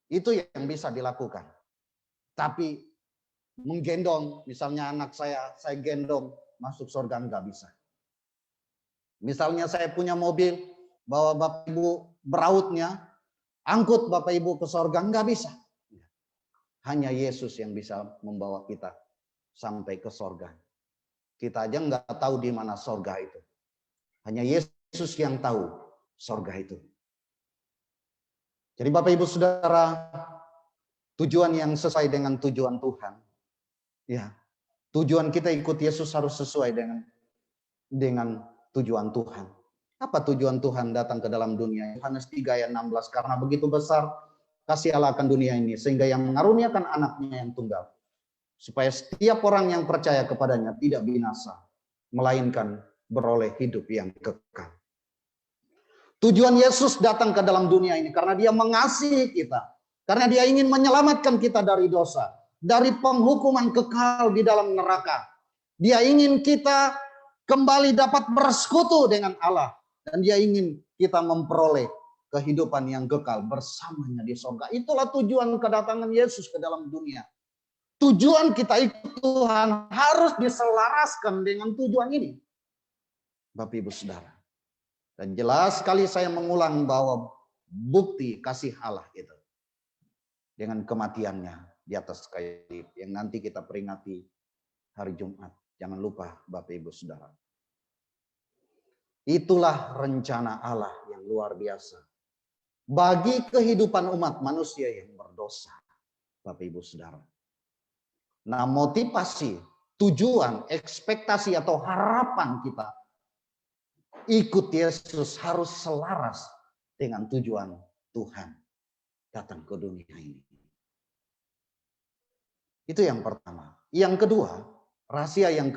Itu yang bisa dilakukan. Tapi menggendong, misalnya anak saya gendong masuk surga, enggak bisa. Misalnya saya punya mobil, bawa Bapak Ibu berautnya, angkut Bapak Ibu ke surga, enggak bisa. Hanya Yesus yang bisa membawa kita sampai ke surga. Kita aja enggak tahu di mana surga itu. Hanya Yesus yang tahu sorga itu. Jadi Bapak Ibu Saudara, tujuan yang sesuai dengan tujuan Tuhan. Ya, tujuan kita ikut Yesus harus sesuai dengan tujuan Tuhan. Apa tujuan Tuhan datang ke dalam dunia? Yohanes 3 ayat 16, karena begitu besar kasih Allah akan dunia ini, sehingga yang mengaruniakan anaknya yang tunggal, supaya setiap orang yang percaya kepadanya tidak binasa, melainkan beroleh hidup yang kekal. Tujuan Yesus datang ke dalam dunia ini karena dia mengasihi kita, karena dia ingin menyelamatkan kita dari dosa, dari penghukuman kekal di dalam neraka. Dia ingin kita kembali dapat bersekutu dengan Allah, dan dia ingin kita memperoleh kehidupan yang kekal bersamanya di surga. Itulah tujuan kedatangan Yesus ke dalam dunia. Tujuan kita ikut Tuhan harus diselaraskan dengan tujuan ini, Bapak Ibu Saudara. Dan jelas sekali saya mengulang bahwa bukti kasih Allah itu dengan kematiannya di atas kayu salib yang nanti kita peringati hari Jumat. Jangan lupa Bapak Ibu Saudara. Itulah rencana Allah yang luar biasa bagi kehidupan umat manusia yang berdosa, Bapak Ibu Saudara. Nah, motivasi, tujuan, ekspektasi atau harapan kita ikut Yesus harus selaras dengan tujuan Tuhan datang ke dunia ini. Itu yang pertama. Yang kedua, rahasia yang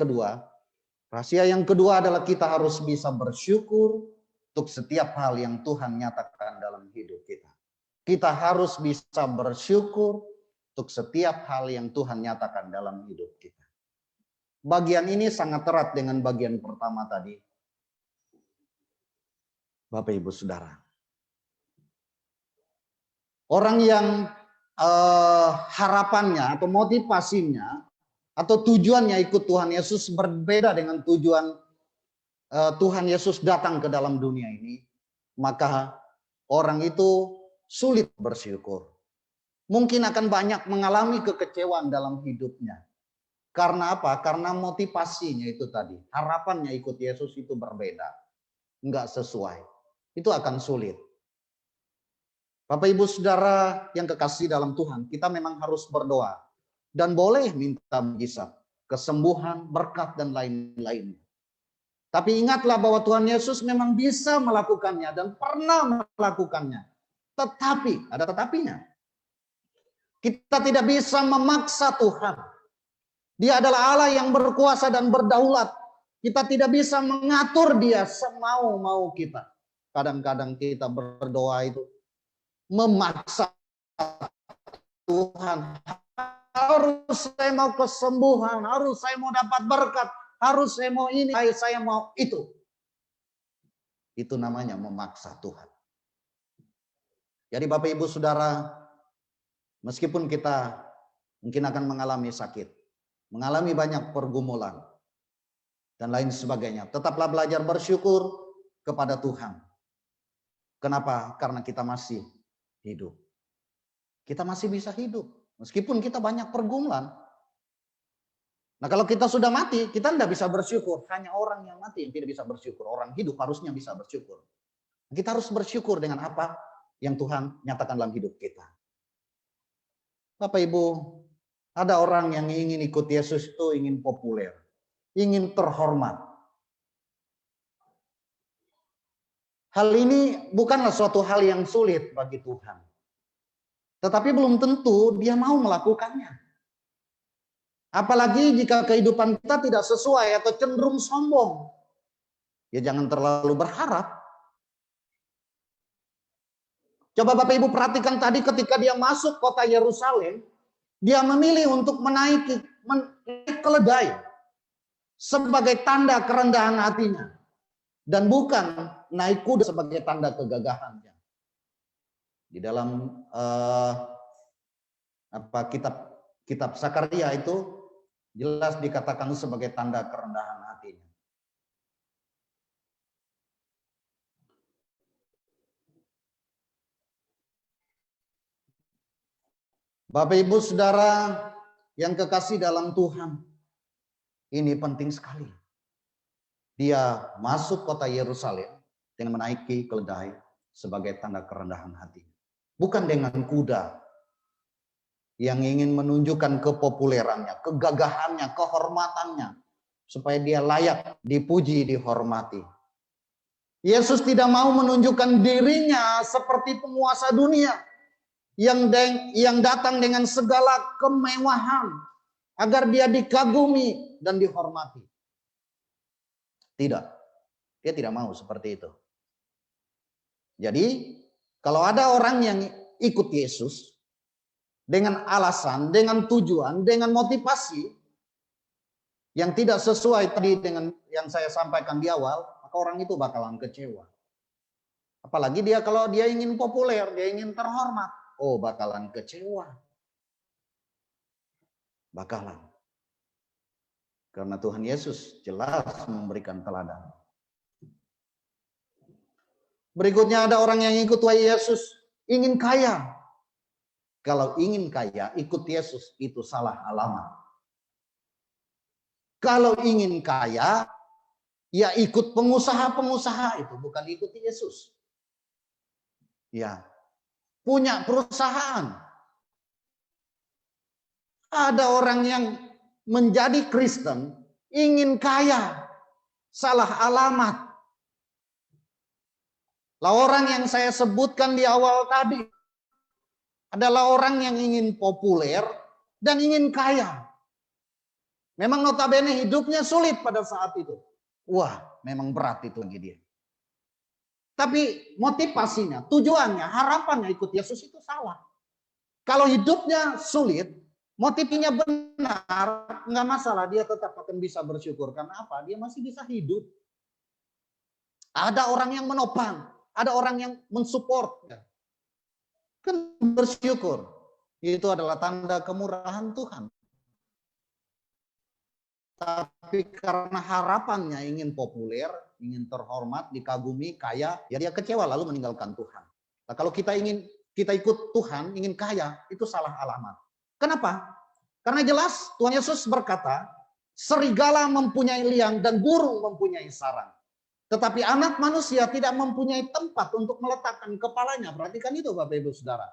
kedua adalah kita harus bisa bersyukur untuk setiap hal yang Tuhan nyatakan dalam hidup kita. Kita harus bisa bersyukur untuk setiap hal yang Tuhan nyatakan dalam hidup kita. Bagian ini sangat erat dengan bagian pertama tadi, Bapak Ibu Saudara. Orang yang harapannya atau motivasinya atau tujuannya ikut Tuhan Yesus berbeda dengan tujuan Tuhan Yesus datang ke dalam dunia ini, maka orang itu sulit bersyukur. Mungkin akan banyak mengalami kekecewaan dalam hidupnya. Karena apa? Karena motivasinya itu tadi. Harapannya ikut Yesus itu berbeda. Enggak sesuai. Itu akan sulit. Bapak Ibu Saudara yang kekasih dalam Tuhan, kita memang harus berdoa. Dan boleh minta mujizat, kesembuhan, berkat, dan lain-lain. Tapi ingatlah bahwa Tuhan Yesus memang bisa melakukannya dan pernah melakukannya. Tetapi, ada tetapinya. Kita tidak bisa memaksa Tuhan. Dia adalah Allah yang berkuasa dan berdaulat. Kita tidak bisa mengatur dia semau-mau kita. Kadang-kadang kita berdoa itu memaksa Tuhan. Harus saya mau kesembuhan, harus saya mau dapat berkat, harus saya mau ini, saya mau itu. Itu namanya memaksa Tuhan. Jadi Bapak Ibu Saudara, meskipun kita mungkin akan mengalami sakit, mengalami banyak pergumulan, dan lain sebagainya, tetaplah belajar bersyukur kepada Tuhan. Kenapa? Karena kita masih hidup. Kita masih bisa hidup. Meskipun kita banyak pergumulan. Nah kalau kita sudah mati, kita tidak bisa bersyukur. Hanya orang yang mati yang tidak bisa bersyukur. Orang hidup harusnya bisa bersyukur. Kita harus bersyukur dengan apa yang Tuhan nyatakan dalam hidup kita. Bapak Ibu, ada orang yang ingin ikut Yesus itu ingin populer. Ingin terhormat. Hal ini bukanlah suatu hal yang sulit bagi Tuhan. Tetapi belum tentu dia mau melakukannya. Apalagi jika kehidupan kita tidak sesuai atau cenderung sombong. Ya jangan terlalu berharap. Coba Bapak Ibu perhatikan tadi ketika dia masuk kota Yerusalem. Dia memilih untuk menaiki keledai. Sebagai tanda kerendahan hatinya. Dan bukan naik kuda sebagai tanda kegagahannya. Di dalam kitab Sakaria itu jelas dikatakan sebagai tanda kerendahan hatinya. Bapak Ibu Saudara yang kekasih dalam Tuhan, ini penting sekali. Dia masuk kota Yerusalem dengan menaiki keledai sebagai tanda kerendahan hati. bukan dengan kuda yang ingin menunjukkan kepopulerannya, kegagahannya, kehormatannya, supaya dia layak dipuji, dihormati. Yesus tidak mau menunjukkan dirinya seperti penguasa dunia yang datang dengan segala kemewahan agar dia dikagumi dan dihormati. Tidak, dia tidak mau seperti itu. Jadi, kalau ada orang yang ikut Yesus dengan alasan, dengan tujuan, dengan motivasi yang tidak sesuai tadi dengan yang saya sampaikan di awal, maka orang itu bakalan kecewa. Apalagi kalau dia ingin populer, dia ingin terhormat, oh bakalan kecewa. Bakalan. Karena Tuhan Yesus jelas memberikan teladan. Berikutnya ada orang yang ikut Yesus, ingin kaya. Kalau ingin kaya, ikut Yesus itu salah alamat. Kalau ingin kaya, ya ikut pengusaha-pengusaha itu, bukan ikut Yesus. Ya, punya perusahaan. Ada orang yang menjadi Kristen, ingin kaya, salah alamat. Lah orang yang saya sebutkan di awal tadi adalah orang yang ingin populer dan ingin kaya. Memang notabene hidupnya sulit pada saat itu. Wah, memang berat itu bagi dia. Tapi motivasinya, tujuannya, harapannya ikut Yesus itu salah. Kalau hidupnya sulit, motifnya benar, nggak masalah, dia tetap akan bisa bersyukur. Karena apa? Dia masih bisa hidup. Ada orang yang menopang, ada orang yang mensupport. Kan bersyukur. Itu adalah tanda kemurahan Tuhan. Tapi karena harapannya ingin populer, ingin terhormat, dikagumi, kaya, ya dia kecewa lalu meninggalkan Tuhan. Nah, kalau kita ikut Tuhan, ingin kaya, itu salah alamat. Kenapa? Karena jelas Tuhan Yesus berkata, serigala mempunyai liang dan burung mempunyai sarang. Tetapi anak manusia tidak mempunyai tempat untuk meletakkan kepalanya. Perhatikan itu Bapak Ibu Saudara.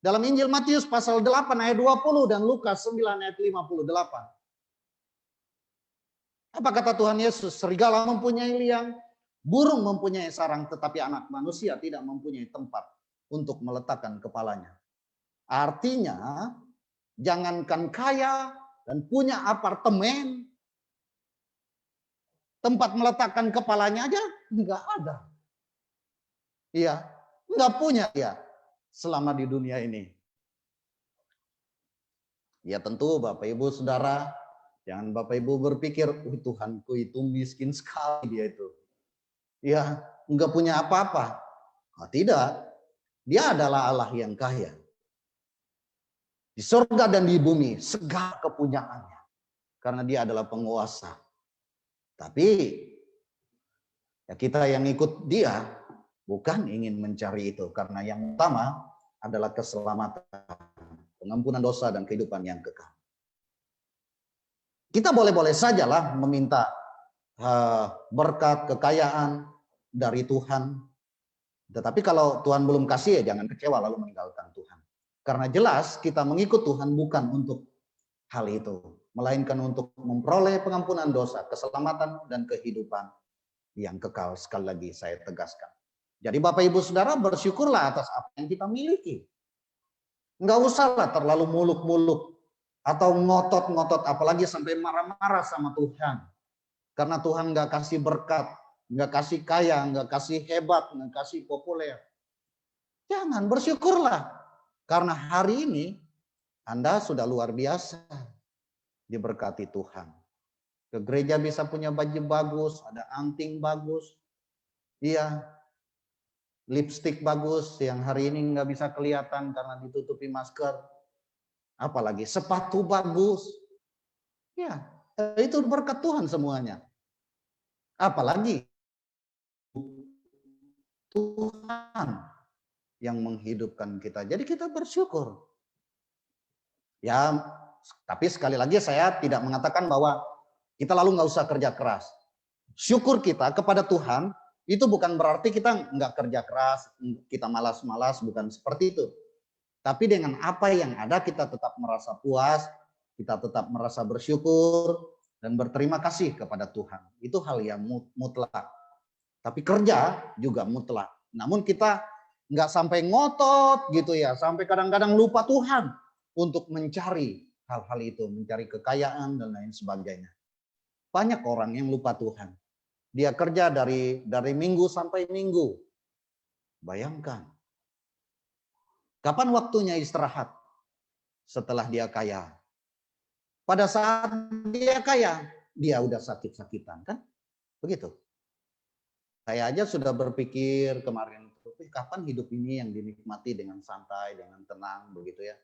Dalam Injil Matius pasal 8 ayat 20 dan Lukas 9 ayat 58. Apa kata Tuhan Yesus? Serigala mempunyai liang, burung mempunyai sarang, tetapi anak manusia tidak mempunyai tempat untuk meletakkan kepalanya. Artinya, jangankan kaya dan punya apartemen, tempat meletakkan kepalanya aja enggak ada. Iya, enggak punya ya selama di dunia ini. Ya tentu Bapak Ibu Saudara, jangan Bapak Ibu berpikir, Tuhanku itu miskin sekali dia itu. Ya, enggak punya apa-apa. Nah, tidak, dia adalah Allah yang kaya. Di surga dan di bumi, segala kepunyaannya. Karena dia adalah penguasa. Tapi ya kita yang ikut dia bukan ingin mencari itu. Karena yang utama adalah keselamatan, pengampunan dosa dan kehidupan yang kekal. Kita boleh-boleh sajalah meminta berkat, kekayaan dari Tuhan. Tetapi kalau Tuhan belum kasih ya jangan kecewa lalu meninggalkan Tuhan. Karena jelas kita mengikut Tuhan bukan untuk hal itu. Melainkan untuk memperoleh pengampunan dosa, keselamatan, dan kehidupan yang kekal. Sekali lagi saya tegaskan. Jadi Bapak Ibu Saudara bersyukurlah atas apa yang kita miliki. Enggak usahlah terlalu muluk-muluk atau ngotot-ngotot, apalagi sampai marah-marah sama Tuhan. Karena Tuhan enggak kasih berkat, enggak kasih kaya, enggak kasih hebat, enggak kasih populer. Jangan, bersyukurlah. Karena hari ini Anda sudah luar biasa diberkati Tuhan. Ke gereja bisa punya baju bagus, ada anting bagus. Iya, lipstik bagus yang hari ini nggak bisa kelihatan karena ditutupi masker. Apalagi sepatu bagus. Ya, itu berkat Tuhan semuanya. Apalagi Tuhan yang menghidupkan kita. Jadi kita bersyukur. Ya, tapi sekali lagi saya tidak mengatakan bahwa kita lalu nggak usah kerja keras. Syukur kita kepada Tuhan Itu bukan berarti kita nggak kerja keras, kita malas-malas, bukan seperti itu. Tapi dengan apa yang ada kita tetap merasa puas, kita tetap merasa bersyukur, dan berterima kasih kepada Tuhan. Itu hal yang mutlak. Tapi kerja juga mutlak. Namun kita nggak sampai ngotot gitu ya, sampai kadang-kadang lupa Tuhan untuk mencari hal-hal itu, mencari kekayaan dan lain sebagainya. Banyak orang yang lupa Tuhan. Dia kerja dari minggu sampai minggu. Bayangkan. Kapan waktunya istirahat setelah dia kaya? Pada saat dia kaya, dia udah sakit-sakitan kan? Begitu. Saya aja sudah berpikir kemarin, kapan hidup ini yang dinikmati dengan santai, dengan tenang, begitu ya.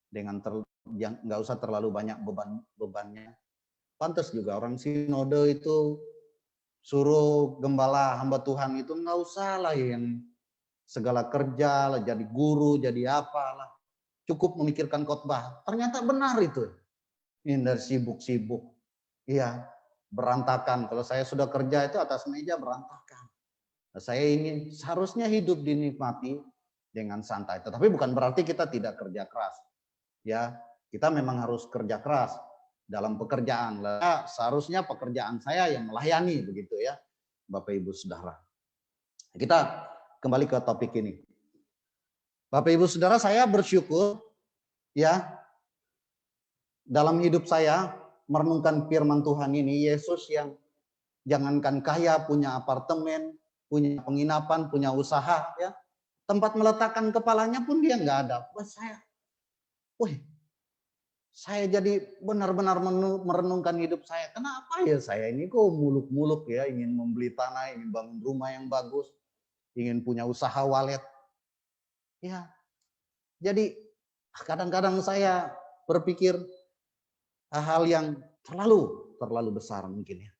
Dengan nggak usah terlalu banyak bebannya. Pantas juga orang sinode itu suruh gembala hamba Tuhan itu nggak usah lah yang segala kerja lah, jadi guru, jadi apalah. Cukup memikirkan khotbah. Ternyata benar itu. Ini dari sibuk-sibuk. Iya, berantakan. Kalau saya sudah kerja itu atas meja berantakan. Nah, saya ingin seharusnya hidup dinikmati dengan santai. Tetapi bukan berarti kita tidak kerja keras. Ya, kita memang harus kerja keras dalam pekerjaan. Seharusnya pekerjaan saya yang melayani begitu ya, Bapak Ibu Saudara. Kita kembali ke topik ini. Bapak Ibu Saudara, saya bersyukur ya dalam hidup saya merenungkan firman Tuhan ini. Yesus yang jangankan kaya, punya apartemen, punya penginapan, punya usaha ya. Tempat meletakkan kepalanya pun dia nggak ada. Saya jadi benar-benar merenungkan hidup saya. Kenapa ya saya ini kok muluk-muluk ya, ingin membeli tanah, ingin bangun rumah yang bagus, ingin punya usaha walet. Ya, jadi kadang-kadang saya berpikir hal yang terlalu besar mungkin ya.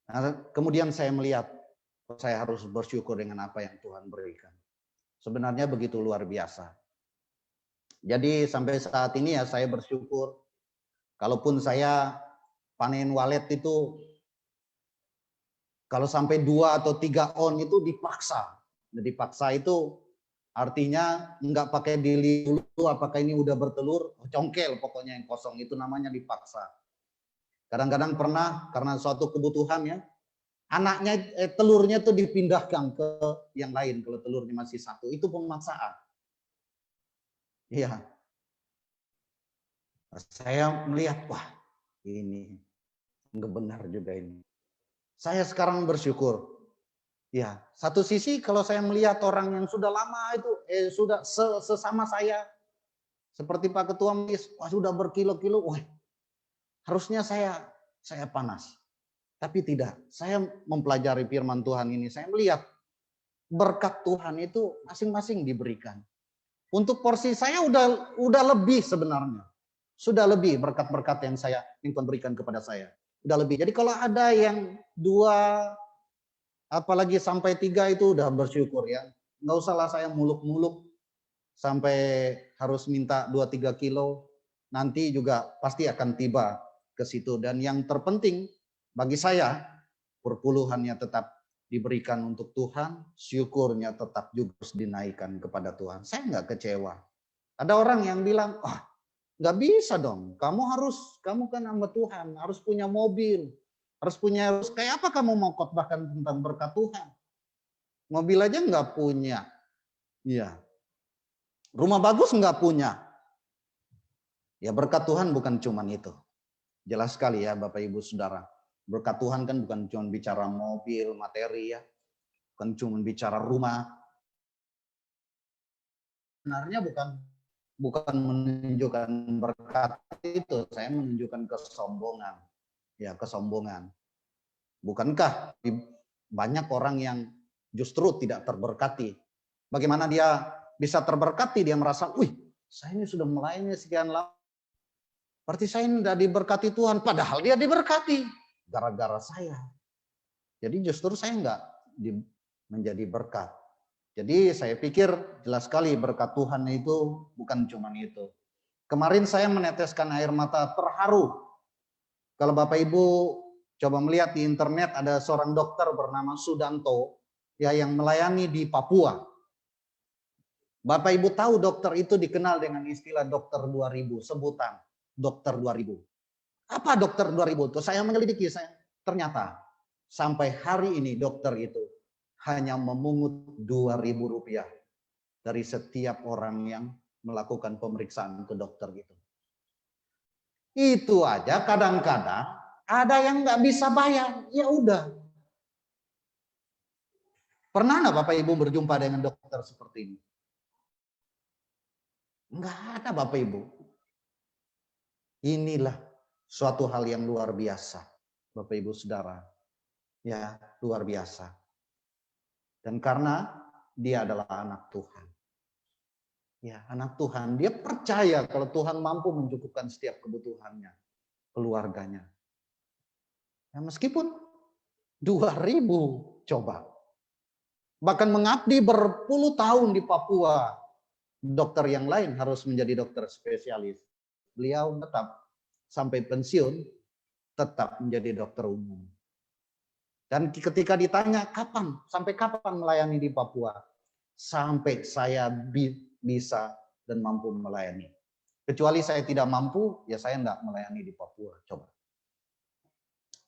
Nah, kemudian saya melihat saya harus bersyukur dengan apa yang Tuhan berikan. Sebenarnya begitu luar biasa. Jadi sampai saat ini ya saya bersyukur. Kalaupun saya panen walet itu kalau sampai 2 atau 3 on itu dipaksa. Jadi paksa itu artinya nggak pakai dili dulu apakah ini udah bertelur, congkel pokoknya yang kosong itu namanya dipaksa. Kadang-kadang pernah karena suatu kebutuhan ya, anaknya telurnya tuh dipindahkan ke yang lain kalau telurnya masih satu, itu pemaksaan. Iya. Saya melihat, wah ini nggak benar juga ini. Saya sekarang bersyukur. Ya, satu sisi kalau saya melihat orang yang sudah lama itu, sudah sesama saya, seperti Pak Ketua Mis, wah sudah berkilo-kilo, wah harusnya saya panas. Tapi tidak, saya mempelajari firman Tuhan ini, saya melihat berkat Tuhan itu masing-masing diberikan. Untuk porsi saya udah lebih sebenarnya. Sudah lebih berkat-berkat yang Tuhan berikan kepada saya. Udah lebih. Jadi kalau ada yang 2, apalagi sampai 3 itu udah bersyukur ya. Nggak usahlah saya muluk-muluk sampai harus minta 2-3 kilo. Nanti juga pasti akan tiba ke situ. Dan yang terpenting bagi saya, perpuluhannya tetap diberikan untuk Tuhan, syukurnya tetap juga harus dinaikkan kepada Tuhan. Saya nggak kecewa. Ada orang yang bilang, nggak bisa dong, kamu kan hamba Tuhan, harus punya mobil, harus kayak apa kamu mau khotbahkan tentang berkat Tuhan? Mobil aja nggak punya, iya. Rumah bagus nggak punya. Ya berkat Tuhan bukan cuman itu. Jelas sekali ya Bapak Ibu Saudara. Berkat Tuhan kan bukan cuma bicara mobil, materi ya. Bukan cuma bicara rumah. Sebenarnya bukan menunjukkan berkat itu, saya menunjukkan kesombongan. Ya, kesombongan. Bukankah banyak orang yang justru tidak terberkati? Bagaimana dia bisa terberkati? Dia merasa, saya ini sudah melayani sekian lama. Berarti saya ini tidak diberkati Tuhan. Padahal dia diberkati. Gara-gara saya. Jadi justru saya enggak menjadi berkat. Jadi saya pikir jelas sekali berkat Tuhan itu bukan cuma itu. Kemarin saya meneteskan air mata terharu. Kalau Bapak Ibu Coba melihat di internet ada seorang dokter bernama Sudanto ya yang melayani di Papua. Bapak Ibu tahu dokter itu dikenal dengan istilah dokter 2000, sebutan dokter 2000. Apa dokter 2000 itu? Saya menyelidiki, ternyata sampai hari ini dokter itu hanya memungut Rp2.000 dari setiap orang yang melakukan pemeriksaan ke dokter gitu. Itu aja kadang-kadang ada yang nggak bisa bayar, ya udah. Pernah nggak Bapak Ibu berjumpa dengan dokter seperti ini? Nggak ada Bapak Ibu. Inilah suatu hal yang luar biasa, Bapak Ibu Saudara. Ya, luar biasa. Dan karena dia adalah anak Tuhan. Ya, anak Tuhan. Dia percaya kalau Tuhan mampu mencukupkan setiap kebutuhannya, keluarganya. Ya, meskipun 2.000 coba. Bahkan mengabdi berpuluh tahun di Papua. Dokter yang lain harus menjadi dokter spesialis. Beliau tetap sampai pensiun tetap menjadi dokter umum. Dan ketika ditanya kapan, sampai kapan melayani di Papua? Sampai saya bisa dan mampu melayani. Kecuali saya tidak mampu, ya saya tidak melayani di Papua. Coba.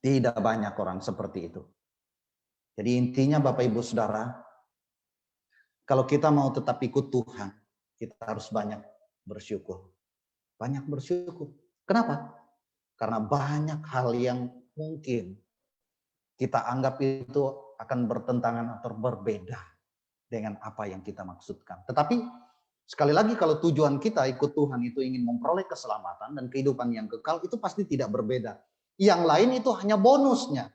Tidak banyak orang seperti itu. Jadi intinya Bapak Ibu Saudara, kalau kita mau tetap ikut Tuhan, kita harus banyak bersyukur. Banyak bersyukur. Kenapa? Karena banyak hal yang mungkin kita anggap itu akan bertentangan atau berbeda dengan apa yang kita maksudkan. Tetapi sekali lagi kalau tujuan kita ikut Tuhan itu ingin memperoleh keselamatan dan kehidupan yang kekal, itu pasti tidak berbeda. Yang lain itu hanya bonusnya.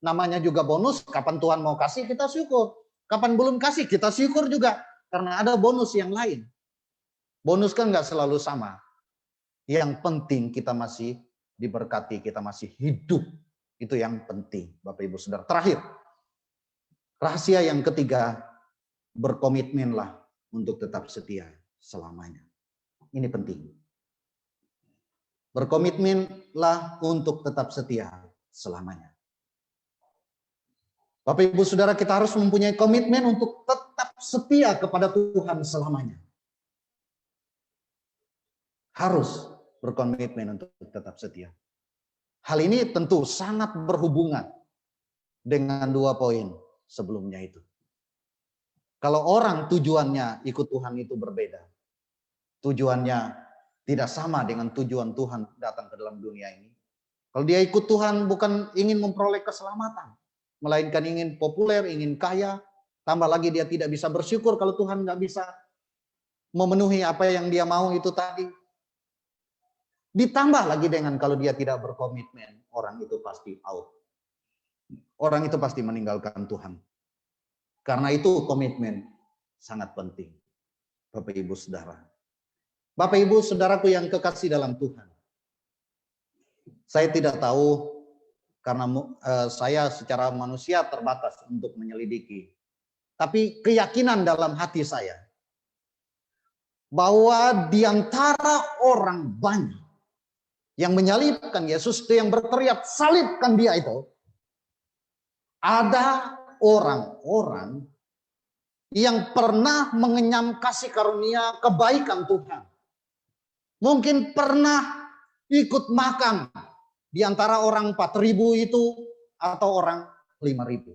Namanya juga bonus, kapan Tuhan mau kasih kita syukur. Kapan belum kasih kita syukur juga. Karena ada bonus yang lain. Bonus kan nggak selalu sama. Yang penting kita masih diberkati, kita masih hidup. Itu yang penting, Bapak Ibu Saudara. Terakhir, rahasia yang ketiga, berkomitmenlah untuk tetap setia selamanya. Ini penting. Berkomitmenlah untuk tetap setia selamanya. Bapak Ibu Saudara, kita harus mempunyai komitmen untuk tetap setia kepada Tuhan selamanya. Harus berkomitmen untuk tetap setia. Hal ini tentu sangat berhubungan dengan 2 poin sebelumnya itu. Kalau orang tujuannya ikut Tuhan itu berbeda. Tujuannya tidak sama dengan tujuan Tuhan datang ke dalam dunia ini. Kalau dia ikut Tuhan bukan ingin memperoleh keselamatan, melainkan ingin populer, ingin kaya, tambah lagi dia tidak bisa bersyukur kalau Tuhan nggak bisa memenuhi apa yang dia mau itu tadi. Ditambah lagi dengan kalau dia tidak berkomitmen, orang itu pasti out. Orang itu pasti meninggalkan Tuhan. Karena itu komitmen sangat penting. Bapak Ibu Saudara. Bapak Ibu Saudaraku yang kekasih dalam Tuhan. Saya tidak tahu karena saya secara manusia terbatas untuk menyelidiki. Tapi keyakinan dalam hati saya bahwa di antara orang banyak yang menyalibkan Yesus, itu yang berteriak salibkan dia itu, ada orang-orang yang pernah mengenyam kasih karunia kebaikan Tuhan. Mungkin pernah ikut makan di antara orang 4.000 itu atau orang 5.000.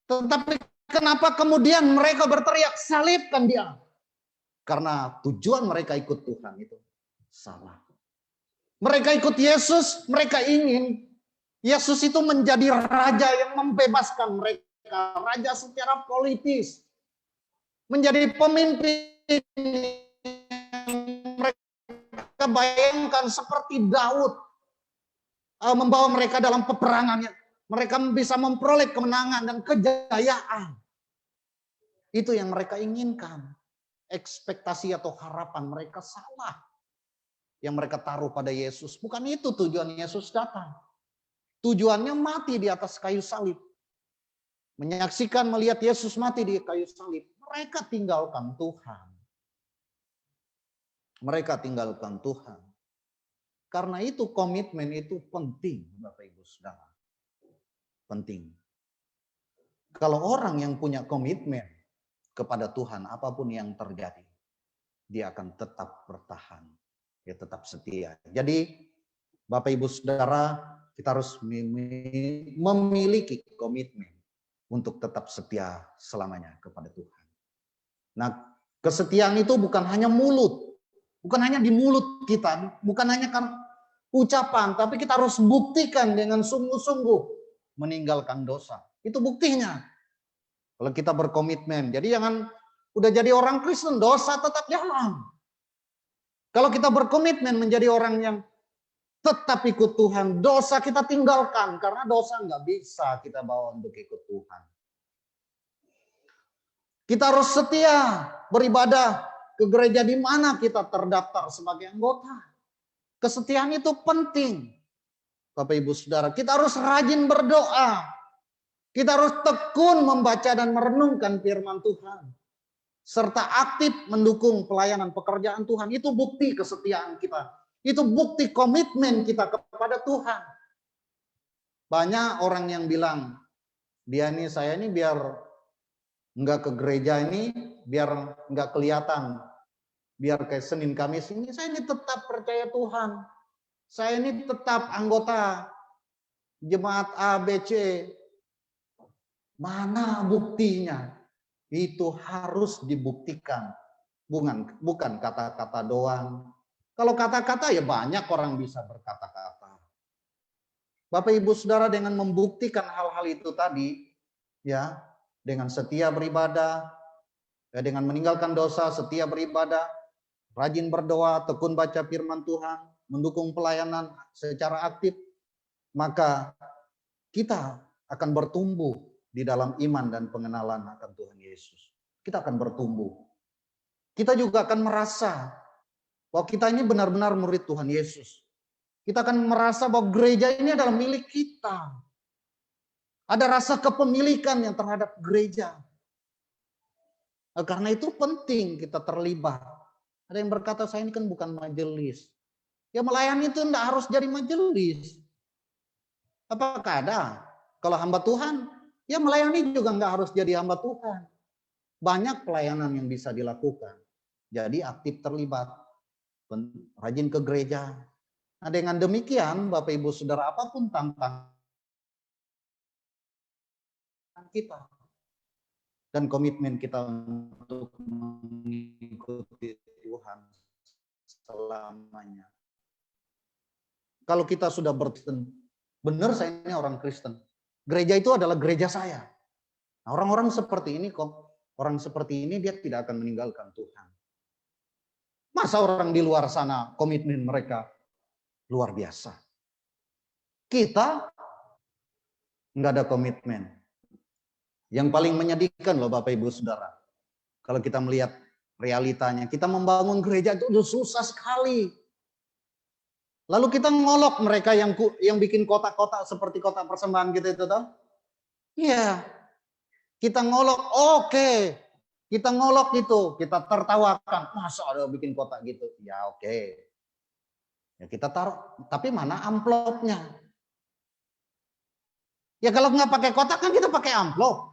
Tetapi kenapa kemudian mereka berteriak salibkan dia? Karena tujuan mereka ikut Tuhan itu salah. Mereka ikut Yesus, mereka ingin Yesus itu menjadi raja yang membebaskan mereka, raja secara politis, menjadi pemimpin. Mereka bayangkan seperti Daud membawa mereka dalam peperangannya, mereka bisa memperoleh kemenangan dan kejayaan. Itu yang mereka inginkan. Ekspektasi atau harapan mereka salah. Yang mereka taruh pada Yesus. Bukan itu tujuan Yesus datang. Tujuannya mati di atas kayu salib. Menyaksikan, melihat Yesus mati di kayu salib. Mereka tinggalkan Tuhan. Mereka tinggalkan Tuhan. Karena itu komitmen itu penting, Bapak Ibu Saudara. Penting. Kalau orang yang punya komitmen kepada Tuhan, apapun yang terjadi, dia akan tetap bertahan. Dia tetap setia. Jadi Bapak Ibu Saudara, kita harus memiliki komitmen untuk tetap setia selamanya kepada Tuhan. Nah, kesetiaan itu bukan hanya mulut. Bukan hanya di mulut kita, bukan hanya kan ucapan, tapi kita harus buktikan dengan sungguh-sungguh meninggalkan dosa. Itu buktinya. Kalau kita berkomitmen. Jadi jangan udah jadi orang Kristen, dosa tetap jalan. Kalau kita berkomitmen menjadi orang yang tetap ikut Tuhan, dosa kita tinggalkan. Karena dosa nggak bisa kita bawa untuk ikut Tuhan. Kita harus setia beribadah ke gereja di mana kita terdaftar sebagai anggota. Kesetiaan itu penting. Bapak Ibu Saudara, kita harus rajin berdoa. Kita harus tekun membaca dan merenungkan firman Tuhan. Serta aktif mendukung pelayanan pekerjaan Tuhan. Itu bukti kesetiaan kita. Itu bukti komitmen kita kepada Tuhan. Banyak orang yang bilang, saya ini biar enggak ke gereja ini, biar enggak kelihatan. Biar kayak Senin Kamis ini, saya ini tetap percaya Tuhan. Saya ini tetap anggota jemaat ABC. Mana buktinya? Itu harus dibuktikan. Bukan kata-kata doang. Kalau kata-kata ya banyak orang bisa berkata-kata. Bapak Ibu Saudara, dengan membuktikan hal-hal itu tadi, ya, dengan setia beribadah, ya, dengan meninggalkan dosa, setia beribadah, rajin berdoa, tekun baca firman Tuhan, mendukung pelayanan secara aktif, maka kita akan bertumbuh di dalam iman dan pengenalan akan Tuhan Yesus. Kita akan bertumbuh. Kita juga akan merasa bahwa kita ini benar-benar murid Tuhan Yesus. Kita akan merasa bahwa gereja ini adalah milik kita. Ada rasa kepemilikan yang terhadap gereja. Karena itu penting kita terlibat. Ada yang berkata, saya ini kan bukan majelis. Ya melayani itu tidak harus jadi majelis. Apakah ada? Kalau hamba Tuhan, ya melayani juga nggak harus jadi hamba Tuhan. Banyak pelayanan yang bisa dilakukan. Jadi aktif terlibat. Rajin ke gereja. Nah dengan demikian Bapak Ibu Saudara, apapun tantangan kita. Dan komitmen kita untuk mengikuti Tuhan selamanya. Kalau kita sudah berkristen, benar saya ini orang Kristen. Gereja itu adalah gereja saya. Nah, orang-orang seperti ini dia tidak akan meninggalkan Tuhan. Masa orang di luar sana komitmen mereka luar biasa. Kita nggak ada komitmen. Yang paling menyedihkan loh Bapak Ibu Saudara. Kalau kita melihat realitanya, kita membangun gereja itu udah susah sekali. Lalu kita ngolok mereka yang bikin kotak-kotak seperti kotak persembahan gitu itu toh. Iya. Kita ngolok, oke. Kita ngolok itu, kita tertawakan. Masa ada bikin kotak gitu? Ya oke. Ya kita taruh, tapi mana amplopnya? Ya kalau nggak pakai kotak kan kita pakai amplop.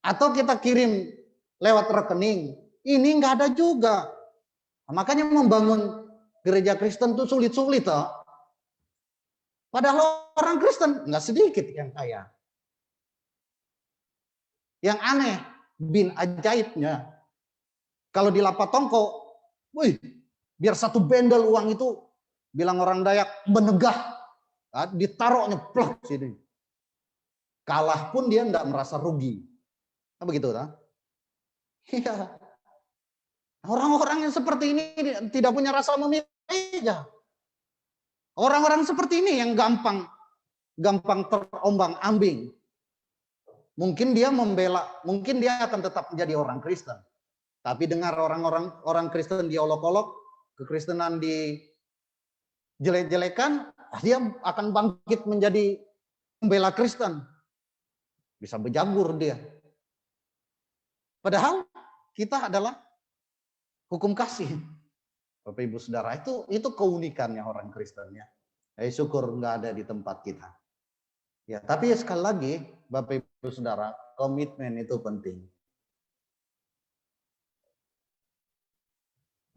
Atau kita kirim lewat rekening. Ini nggak ada juga. Nah, makanya membangun gereja Kristen itu sulit-sulit toh. Padahal orang Kristen nggak sedikit yang kaya. Yang aneh, bin ajaibnya. Kalau di Lapa Tongko, wih, biar satu bendel uang itu, bilang orang Dayak, menegah. Nah, ditaruhnya plak sini. Kalah pun dia nggak merasa rugi. Nah, begitu kan? Iya. Orang-orang yang seperti ini tidak punya rasa memilih. Orang-orang seperti ini yang gampang terombang-ambing. Mungkin dia akan tetap menjadi orang Kristen. Tapi dengar orang Kristen diolok-olok, kekristenan dijelek-jelekan, dia akan bangkit menjadi pembela Kristen. Bisa berjabur dia. Padahal kita adalah hukum kasih. Bapak Ibu Saudara, itu keunikannya orang Kristen ya. Syukur nggak ada di tempat kita. Ya, tapi sekali lagi Bapak Ibu Saudara, komitmen itu penting.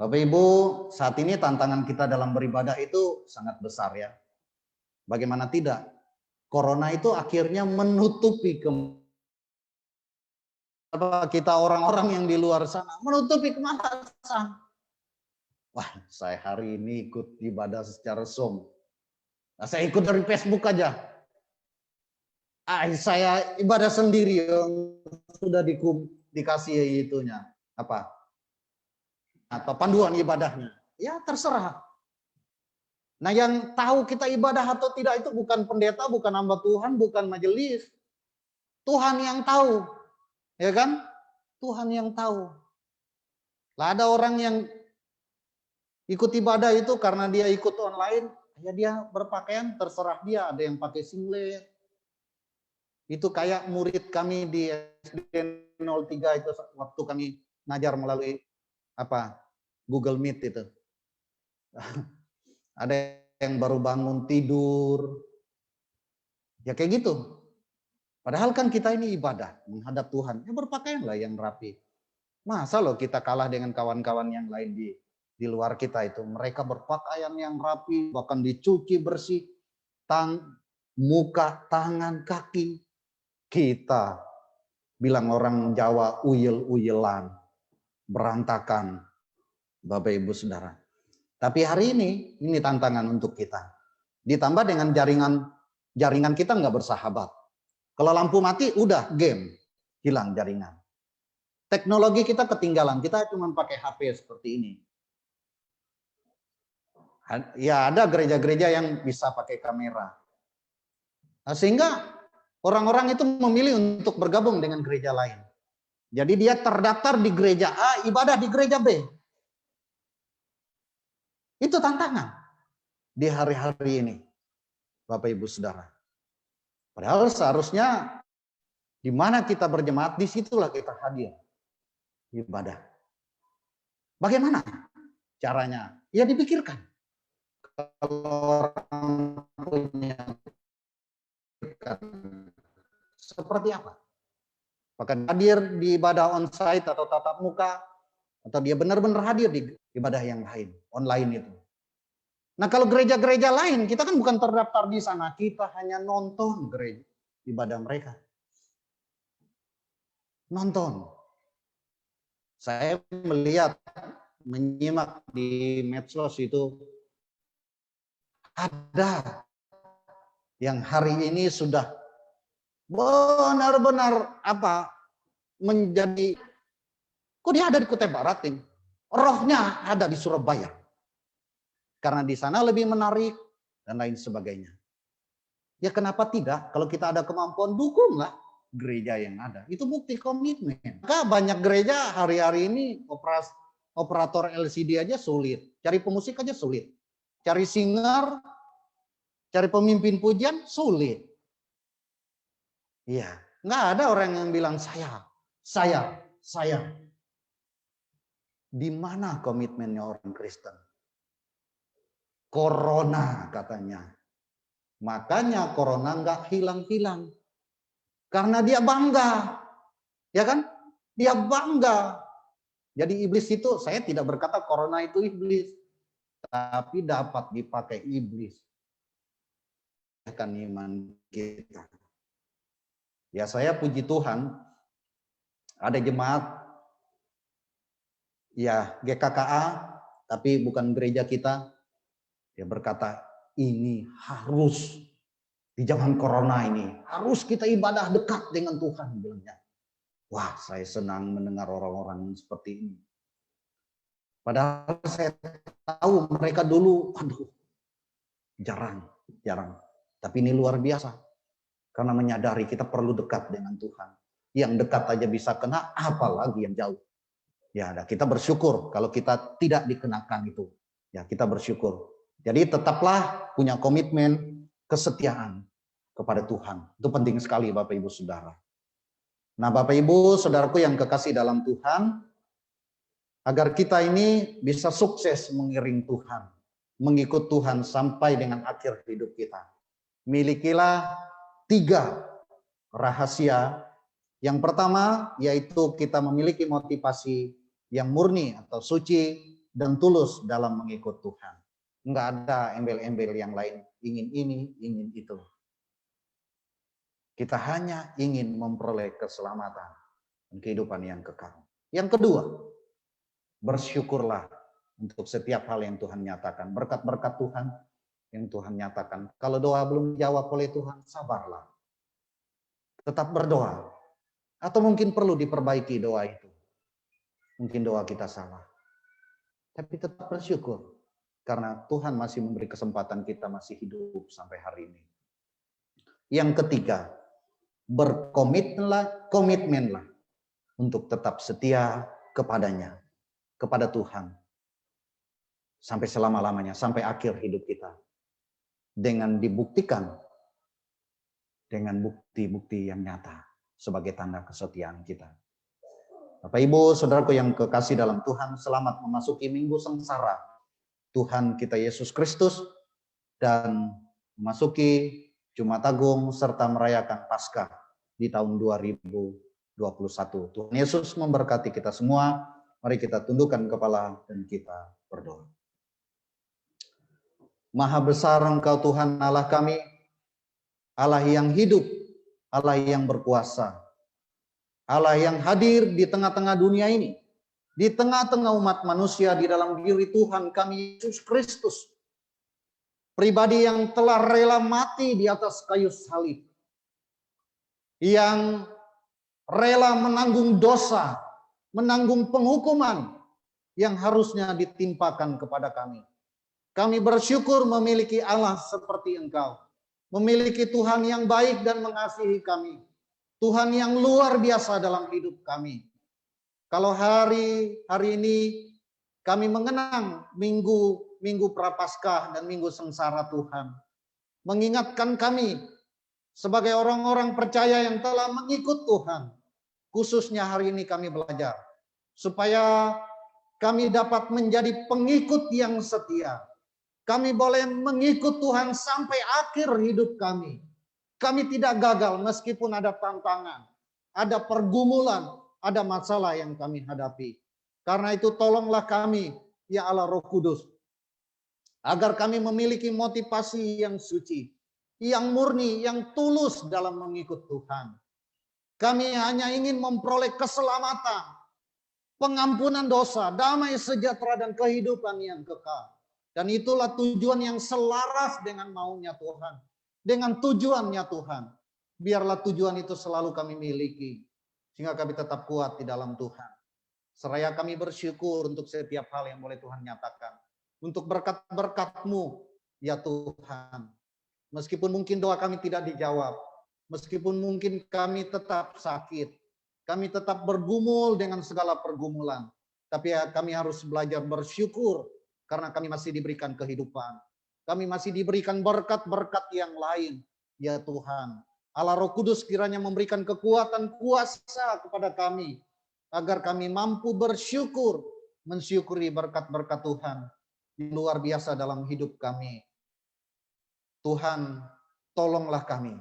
Bapak Ibu, saat ini tantangan kita dalam beribadah itu sangat besar ya. Bagaimana tidak? Corona itu akhirnya menutupi kita orang-orang yang di luar sana, menutupi kematasan. Wah, saya hari ini ikut ibadah secara Zoom. Nah, saya ikut dari Facebook aja. Saya ibadah sendiri yang sudah dikasih itunya apa? Atau panduan ibadahnya. Ya terserah. Nah, yang tahu kita ibadah atau tidak itu bukan pendeta, bukan hamba Tuhan, bukan majelis. Tuhan yang tahu. Ya kan? Tuhan yang tahu. Lah ada orang yang ikut ibadah itu karena dia ikut online, ya dia berpakaian terserah dia, ada yang pakai singlet. Itu kayak murid kami di SD 03 itu waktu kami ngajar melalui Google Meet itu. Ada yang baru bangun tidur. Ya kayak gitu. Padahal kan kita ini ibadah menghadap Tuhan. Ya berpakaianlah yang rapi. Masa loh kita kalah dengan kawan-kawan yang lain di luar kita itu. Mereka berpakaian yang rapi, bahkan dicuci bersih. Muka, tangan, kaki. Kita bilang orang Jawa uyel-uyelan, berantakan. Bapak Ibu Saudara. Tapi hari ini tantangan untuk kita. Ditambah dengan jaringan kita nggak bersahabat. Kalau lampu mati, udah game, hilang jaringan. Teknologi kita ketinggalan, kita cuma pakai HP seperti ini. Ya ada gereja-gereja yang bisa pakai kamera. Nah, sehingga orang-orang itu memilih untuk bergabung dengan gereja lain. Jadi dia terdaftar di gereja A, ibadah di gereja B. Itu tantangan di hari-hari ini, Bapak Ibu Saudara. Padahal seharusnya di mana kita berjemaat, disitulah kita hadir ibadah. Bagaimana caranya? Ya dipikirkan. Kalau orang punya seperti apa? Apakah hadir di ibadah onsite atau tatap muka, atau dia benar-benar hadir di ibadah yang lain, online itu. Nah kalau gereja-gereja lain, kita kan bukan terdaftar di sana, kita hanya nonton gereja ibadah mereka. Nonton. Saya menyimak di medsos itu, ada yang hari ini sudah benar-benar menjadi, kok dia ada di Kutai Barat ini? Rohnya ada di Surabaya. Karena di sana lebih menarik dan lain sebagainya. Ya kenapa tidak? Kalau kita ada kemampuan, dukunglah gereja yang ada. Itu bukti komitmen. Maka banyak gereja hari-hari ini operator LCD aja sulit. Cari pemusik aja sulit. Cari singer, cari pemimpin pujian sulit. Iya, nggak ada orang yang bilang saya. Di mana komitmennya orang Kristen? Corona katanya. Makanya corona nggak hilang-hilang. Karena dia bangga. Ya kan? Dia bangga. Jadi iblis itu, saya tidak berkata corona itu iblis. Tapi dapat dipakai iblis. Akan iman kita. Ya saya puji Tuhan. Ada jemaat. Ya GKKA. Tapi bukan gereja kita. Dia berkata, ini harus di zaman corona ini, harus kita ibadah dekat dengan Tuhan. Bilangnya. Wah, saya senang mendengar orang-orang seperti ini. Padahal saya tahu mereka dulu, jarang. Tapi ini luar biasa. Karena menyadari kita perlu dekat dengan Tuhan. Yang dekat aja bisa kena, apalagi yang jauh. Ya, kita bersyukur kalau kita tidak dikenakan itu. Ya, kita bersyukur. Jadi tetaplah punya komitmen, kesetiaan kepada Tuhan. Itu penting sekali Bapak Ibu Saudara. Nah Bapak Ibu Saudaraku yang kekasih dalam Tuhan, Agar kita ini bisa sukses mengiring Tuhan, mengikut Tuhan sampai dengan akhir hidup kita. Milikilah 3 rahasia. Yang pertama yaitu kita memiliki motivasi yang murni atau suci dan tulus dalam mengikut Tuhan. Enggak ada embel-embel yang lain, ingin ini, ingin itu. Kita hanya ingin memperoleh keselamatan dan kehidupan yang kekal. Yang kedua, bersyukurlah untuk setiap hal yang Tuhan nyatakan. Berkat-berkat Tuhan yang Tuhan nyatakan. Kalau doa belum dijawab oleh Tuhan, sabarlah. Tetap berdoa. Atau mungkin perlu diperbaiki doa itu. Mungkin doa kita salah. Tapi tetap bersyukur. Karena Tuhan masih memberi kesempatan kita masih hidup sampai hari ini. Yang ketiga, komitmenlah untuk tetap setia kepadanya, kepada Tuhan. Sampai selama-lamanya, sampai akhir hidup kita. Dengan dibuktikan dengan bukti-bukti yang nyata sebagai tanda kesetiaan kita. Bapak Ibu, saudaraku yang kekasih dalam Tuhan, selamat memasuki minggu sengsara Tuhan kita Yesus Kristus dan memasuki Jumat Agung serta merayakan Paskah di tahun 2021. Tuhan Yesus memberkati kita semua. Mari kita tundukkan kepala dan kita berdoa. Maha besar Engkau Tuhan Allah kami, Allah yang hidup, Allah yang berkuasa, Allah yang hadir di tengah-tengah dunia ini, di tengah-tengah umat manusia, di dalam diri Tuhan kami Yesus Kristus, pribadi yang telah rela mati di atas kayu salib, yang rela menanggung dosa, menanggung penghukuman yang harusnya ditimpakan kepada kami. Kami bersyukur memiliki Allah seperti Engkau, memiliki Tuhan yang baik dan mengasihi kami, Tuhan yang luar biasa dalam hidup kami. Kalau hari ini kami mengenang minggu Prapaskah dan minggu sengsara Tuhan, mengingatkan kami sebagai orang-orang percaya yang telah mengikut Tuhan, khususnya hari ini kami belajar supaya kami dapat menjadi pengikut yang setia. Kami boleh mengikut Tuhan sampai akhir hidup kami. Kami tidak gagal meskipun ada tantangan, ada pergumulan, ada masalah yang kami hadapi. Karena itu tolonglah kami, ya Allah Roh Kudus, agar kami memiliki motivasi yang suci, yang murni, yang tulus dalam mengikut Tuhan. Kami hanya ingin memperoleh keselamatan, pengampunan dosa, damai sejahtera dan kehidupan yang kekal. Dan itulah tujuan yang selaras dengan maunya Tuhan, dengan tujuannya Tuhan. Biarlah tujuan itu selalu kami miliki, sehingga kami tetap kuat di dalam Tuhan. Seraya kami bersyukur untuk setiap hal yang boleh Tuhan nyatakan. Untuk berkat-berkat-Mu, ya Tuhan. Meskipun mungkin doa kami tidak dijawab, meskipun mungkin kami tetap sakit, kami tetap bergumul dengan segala pergumulan, tapi ya kami harus belajar bersyukur karena kami masih diberikan kehidupan. Kami masih diberikan berkat-berkat yang lain, ya Tuhan. Allah Roh Kudus kiranya memberikan kekuatan kuasa kepada kami, agar kami mampu bersyukur, mensyukuri berkat-berkat Tuhan yang luar biasa dalam hidup kami. Tuhan, tolonglah kami,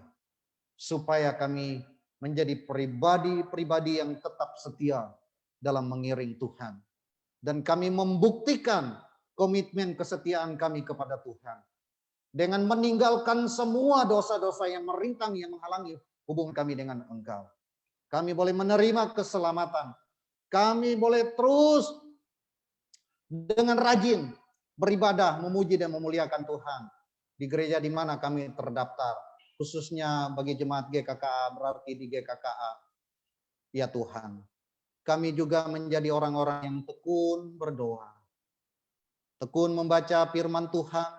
supaya kami menjadi pribadi-pribadi yang tetap setia dalam mengiring Tuhan. Dan kami membuktikan komitmen kesetiaan kami kepada Tuhan. Dengan meninggalkan semua dosa-dosa yang merintang, yang menghalangi hubungan kami dengan Engkau. Kami boleh menerima keselamatan. Kami boleh terus dengan rajin beribadah, memuji dan memuliakan Tuhan. Di gereja di mana kami terdaftar. Khususnya bagi jemaat GKKA, berarti di GKKA. Ya Tuhan, kami juga menjadi orang-orang yang tekun berdoa. Tekun membaca firman Tuhan,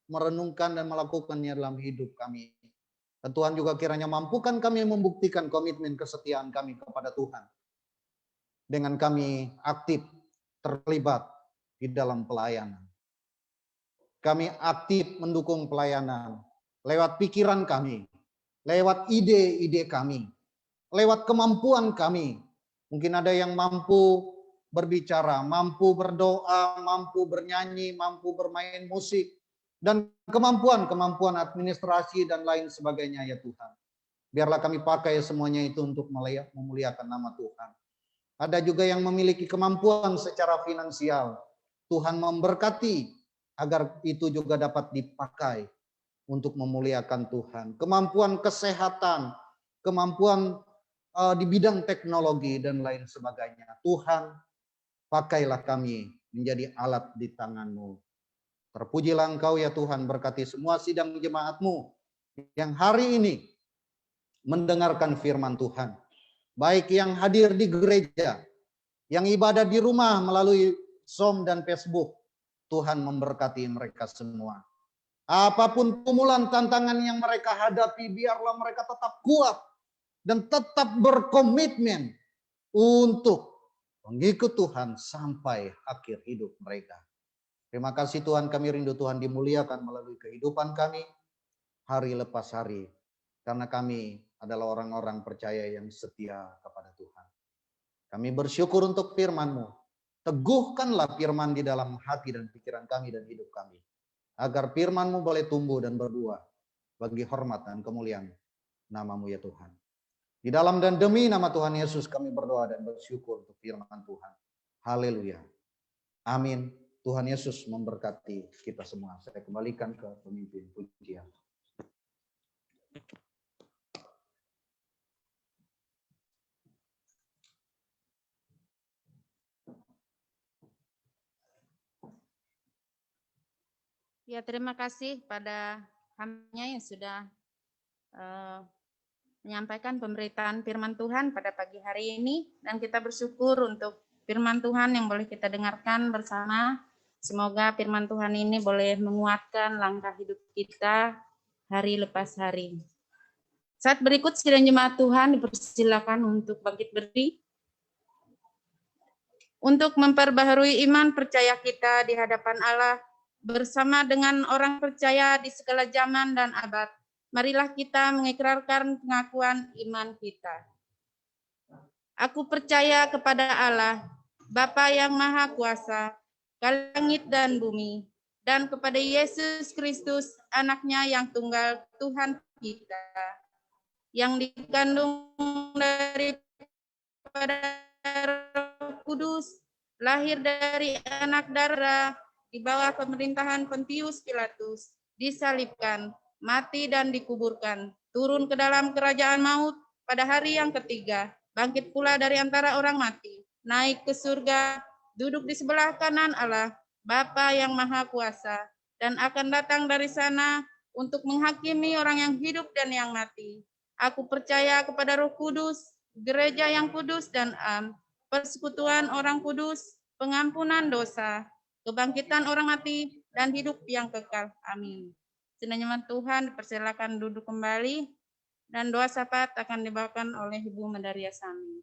merenungkan dan melakukannya dalam hidup kami. Dan Tuhan juga kiranya mampukan kami membuktikan komitmen kesetiaan kami kepada Tuhan. Dengan kami aktif terlibat di dalam pelayanan. Kami aktif mendukung pelayanan lewat pikiran kami, lewat ide-ide kami, lewat kemampuan kami. Mungkin ada yang mampu berbicara, mampu berdoa, mampu bernyanyi, mampu bermain musik, dan kemampuan administrasi dan lain sebagainya ya Tuhan. Biarlah kami pakai semuanya itu untuk memuliakan nama Tuhan. Ada juga yang memiliki kemampuan secara finansial. Tuhan memberkati agar itu juga dapat dipakai untuk memuliakan Tuhan. Kemampuan kesehatan, kemampuan di bidang teknologi dan lain sebagainya. Tuhan, pakailah kami menjadi alat di tangan-Mu. Terpujilah Engkau ya Tuhan, berkati semua sidang jemaat-Mu yang hari ini mendengarkan firman Tuhan. Baik yang hadir di gereja, yang ibadah di rumah melalui Zoom dan Facebook. Tuhan memberkati mereka semua. Apapun tumulan tantangan yang mereka hadapi, biarlah mereka tetap kuat dan tetap berkomitmen untuk mengikut Tuhan sampai akhir hidup mereka. Terima kasih Tuhan, kami rindu Tuhan dimuliakan melalui kehidupan kami hari lepas hari. Karena kami adalah orang-orang percaya yang setia kepada Tuhan. Kami bersyukur untuk firman-Mu. Teguhkanlah firman di dalam hati dan pikiran kami dan hidup kami. Agar firman-Mu boleh tumbuh dan berbuah bagi hormat dan kemuliaan nama-Mu ya Tuhan. Di dalam dan demi nama Tuhan Yesus kami berdoa dan bersyukur untuk firman Tuhan. Haleluya. Amin. Tuhan Yesus memberkati kita semua. Saya kembalikan ke pemimpin pujian. Ya, terima kasih pada hamba yang sudah menyampaikan pemberitaan firman Tuhan pada pagi hari ini. Dan kita bersyukur untuk firman Tuhan yang boleh kita dengarkan bersama. Semoga firman Tuhan ini boleh menguatkan langkah hidup kita hari lepas hari. Saat berikut sidang jemaat Tuhan dipersilakan untuk bangkit berdiri. Untuk memperbaharui iman percaya kita di hadapan Allah bersama dengan orang percaya di segala zaman dan abad. Marilah kita mengikrarkan pengakuan iman kita. Aku percaya kepada Allah, Bapa yang Maha Kuasa, langit dan bumi, dan kepada Yesus Kristus, anaknya yang tunggal Tuhan kita, yang dikandung daripada Roh Kudus, lahir dari anak darah, di bawah pemerintahan Pontius Pilatus, disalibkan, mati dan dikuburkan, turun ke dalam kerajaan maut pada hari yang ketiga, bangkit pula dari antara orang mati, naik ke surga, duduk di sebelah kanan Allah, Bapa yang Maha Kuasa, dan akan datang dari sana untuk menghakimi orang yang hidup dan yang mati. Aku percaya kepada Roh Kudus, gereja yang kudus dan am, persekutuan orang kudus, pengampunan dosa, kebangkitan orang mati, dan hidup yang kekal. Amin. Sidang jemaat Tuhan, dipersilakan duduk kembali, dan doa syafaat akan dibawakan oleh Ibu Mendaria Sami.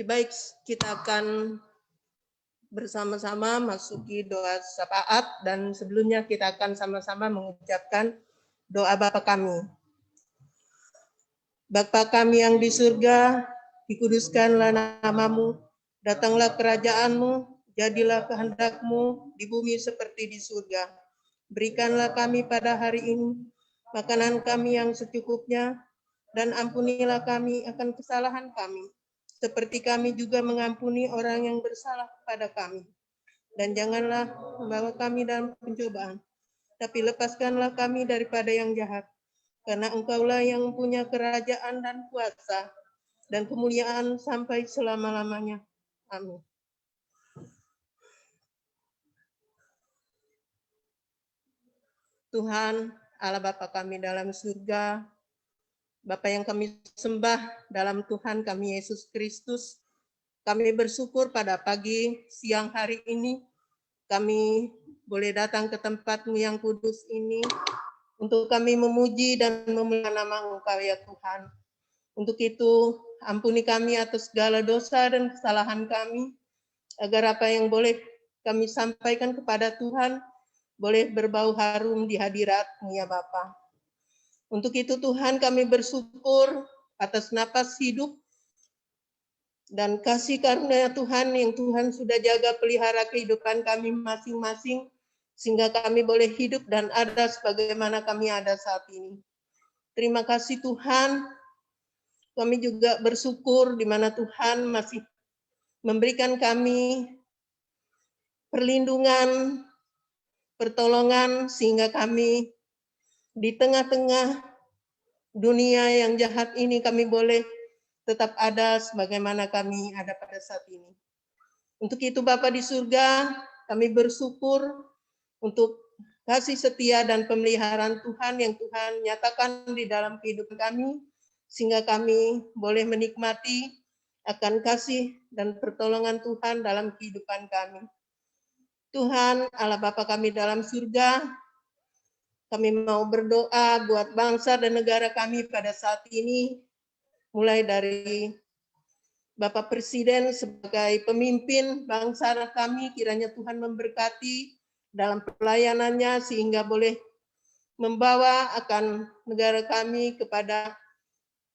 Baik, kita akan bersama-sama masuki doa syafaat dan sebelumnya kita akan sama-sama mengucapkan doa Bapa kami. Bapa kami yang di surga, dikuduskanlah namamu, datanglah kerajaanmu, jadilah kehendak-Mu di bumi seperti di surga. Berikanlah kami pada hari ini makanan kami yang secukupnya, dan ampunilah kami akan kesalahan kami, seperti kami juga mengampuni orang yang bersalah kepada kami. dan janganlah membawa kami dalam pencobaan, tapi lepaskanlah kami daripada yang jahat. Karena Engkaulah yang punya kerajaan dan kuasa dan kemuliaan sampai selama-lamanya. Amin. Tuhan, Allah Bapa kami dalam surga, Bapa yang kami sembah dalam Tuhan kami Yesus Kristus, kami bersyukur pada pagi siang hari ini, kami boleh datang ke tempat-Mu yang kudus ini, untuk kami memuji dan memuliakan nama Engkau ya Tuhan. Untuk itu, ampuni kami atas segala dosa dan kesalahan kami, agar apa yang boleh kami sampaikan kepada Tuhan, boleh berbau harum di hadirat-Mu ya Bapa. Untuk itu Tuhan kami bersyukur atas napas hidup dan kasih karunia Tuhan yang Tuhan sudah jaga pelihara kehidupan kami masing-masing, sehingga kami boleh hidup dan ada sebagaimana kami ada saat ini. Terima kasih Tuhan, kami juga bersyukur di mana Tuhan masih memberikan kami perlindungan, pertolongan, sehingga kami di tengah-tengah dunia yang jahat ini kami boleh tetap ada sebagaimana kami ada pada saat ini. Untuk itu Bapa di surga, kami bersyukur untuk kasih setia dan pemeliharaan Tuhan yang Tuhan nyatakan di dalam kehidupan kami, sehingga kami boleh menikmati akan kasih dan pertolongan Tuhan dalam kehidupan kami. Tuhan, Allah Bapa kami dalam surga, kami mau berdoa buat bangsa dan negara kami pada saat ini, mulai dari Bapak Presiden sebagai pemimpin bangsa kami, kiranya Tuhan memberkati dalam pelayanannya sehingga boleh membawa akan negara kami kepada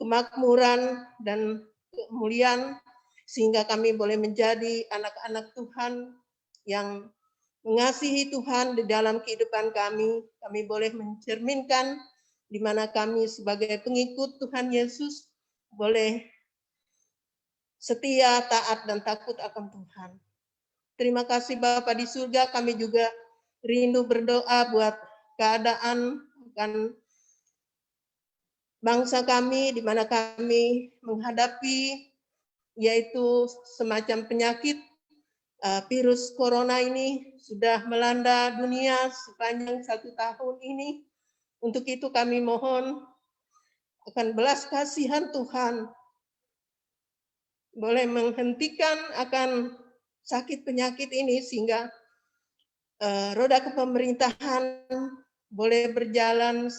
kemakmuran dan kemuliaan, sehingga kami boleh menjadi anak-anak Tuhan yang mengasihi Tuhan di dalam kehidupan kami. Kami boleh mencerminkan di mana kami sebagai pengikut Tuhan Yesus boleh setia, taat, dan takut akan Tuhan. Terima kasih Bapa di surga, kami juga rindu berdoa buat keadaan dan bangsa kami, di mana kami menghadapi yaitu semacam penyakit virus corona ini sudah melanda dunia sepanjang 1 tahun ini. Untuk itu kami mohon akan belas kasihan Tuhan boleh menghentikan akan sakit penyakit ini, sehingga roda kepemerintahan boleh berjalan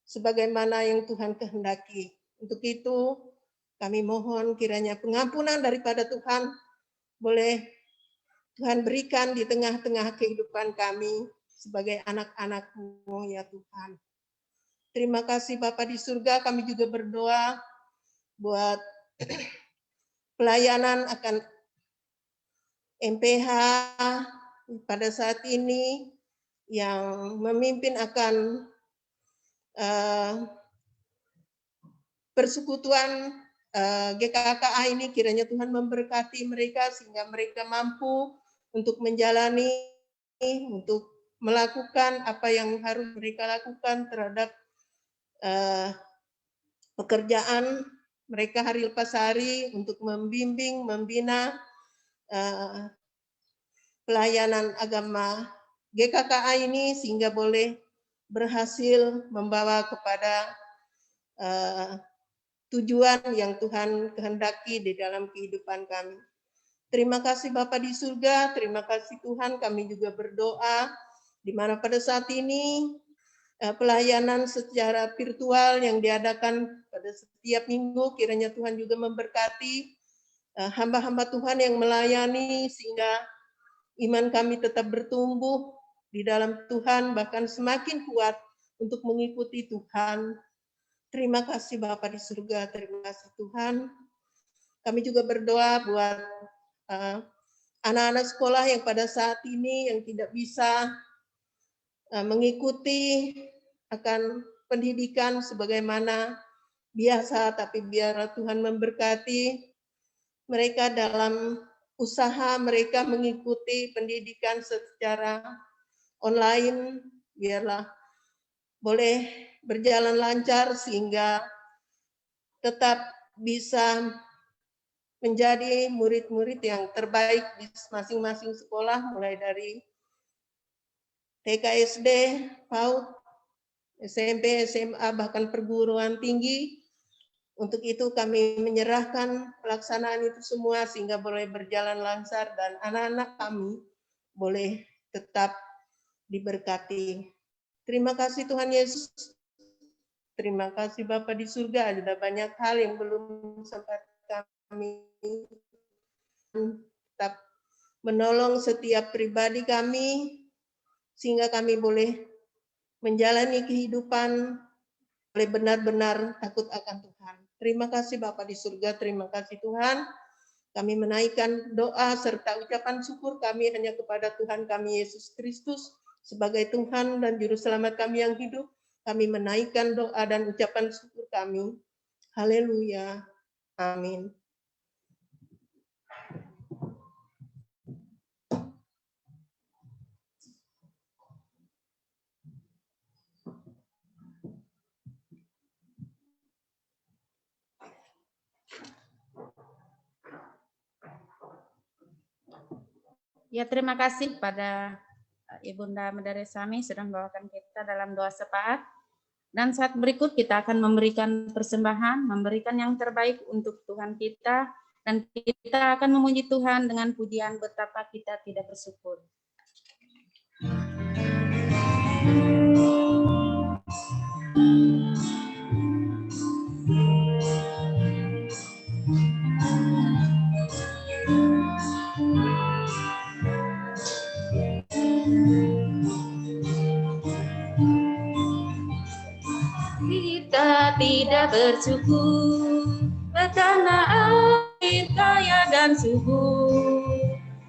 sebagaimana yang Tuhan kehendaki. Untuk itu kami mohon kiranya pengampunan daripada Tuhan boleh Tuhan berikan di tengah-tengah kehidupan kami sebagai anak-anak-Mu ya Tuhan. Terima kasih Bapa di surga, kami juga berdoa buat pelayanan akan MPH pada saat ini yang memimpin akan persekutuan GKKA ini, kiranya Tuhan memberkati mereka sehingga mereka mampu untuk menjalani, untuk melakukan apa yang harus mereka lakukan terhadap pekerjaan mereka hari lepas hari untuk membimbing, membina pelayanan agama GKKA ini sehingga boleh berhasil membawa kepada tujuan yang Tuhan kehendaki di dalam kehidupan kami. Terima kasih Bapa di surga, terima kasih Tuhan, kami juga berdoa di mana pada saat ini pelayanan secara virtual yang diadakan pada setiap minggu, kiranya Tuhan juga memberkati hamba-hamba Tuhan yang melayani sehingga iman kami tetap bertumbuh di dalam Tuhan, bahkan semakin kuat untuk mengikuti Tuhan. Terima kasih Bapa di surga, terima kasih Tuhan. Kami juga berdoa buat anak-anak sekolah yang pada saat ini yang tidak bisa mengikuti akan pendidikan sebagaimana biasa, tapi biar Tuhan memberkati mereka dalam usaha mereka mengikuti pendidikan secara online, biarlah boleh berjalan lancar sehingga tetap bisa menjadi murid-murid yang terbaik di masing-masing sekolah, mulai dari TK, SD, PAUD, SMP, SMA, bahkan perguruan tinggi. Untuk itu kami menyerahkan pelaksanaan itu semua sehingga boleh berjalan lancar dan anak-anak kami boleh tetap diberkati. Terima kasih Tuhan Yesus. Terima kasih Bapa di surga. Ada banyak hal yang belum sempat kami tetap menolong setiap pribadi kami sehingga kami boleh menjalani kehidupan oleh benar-benar takut akan Tuhan. Terima kasih Bapa di surga, terima kasih Tuhan. Kami menaikkan doa serta ucapan syukur kami hanya kepada Tuhan kami Yesus Kristus sebagai Tuhan dan Juru Selamat kami yang hidup. Kami menaikkan doa dan ucapan syukur kami. Haleluya. Amin. Ya, terima kasih pada Ibunda Medaresami sudah membawakan kita dalam doa syafaat. Dan saat berikut kita akan memberikan persembahan, memberikan yang terbaik untuk Tuhan kita, dan kita akan memuji Tuhan dengan pujian betapa kita tidak bersyukur. Kita tidak bersyukur karena air kaya dan subur,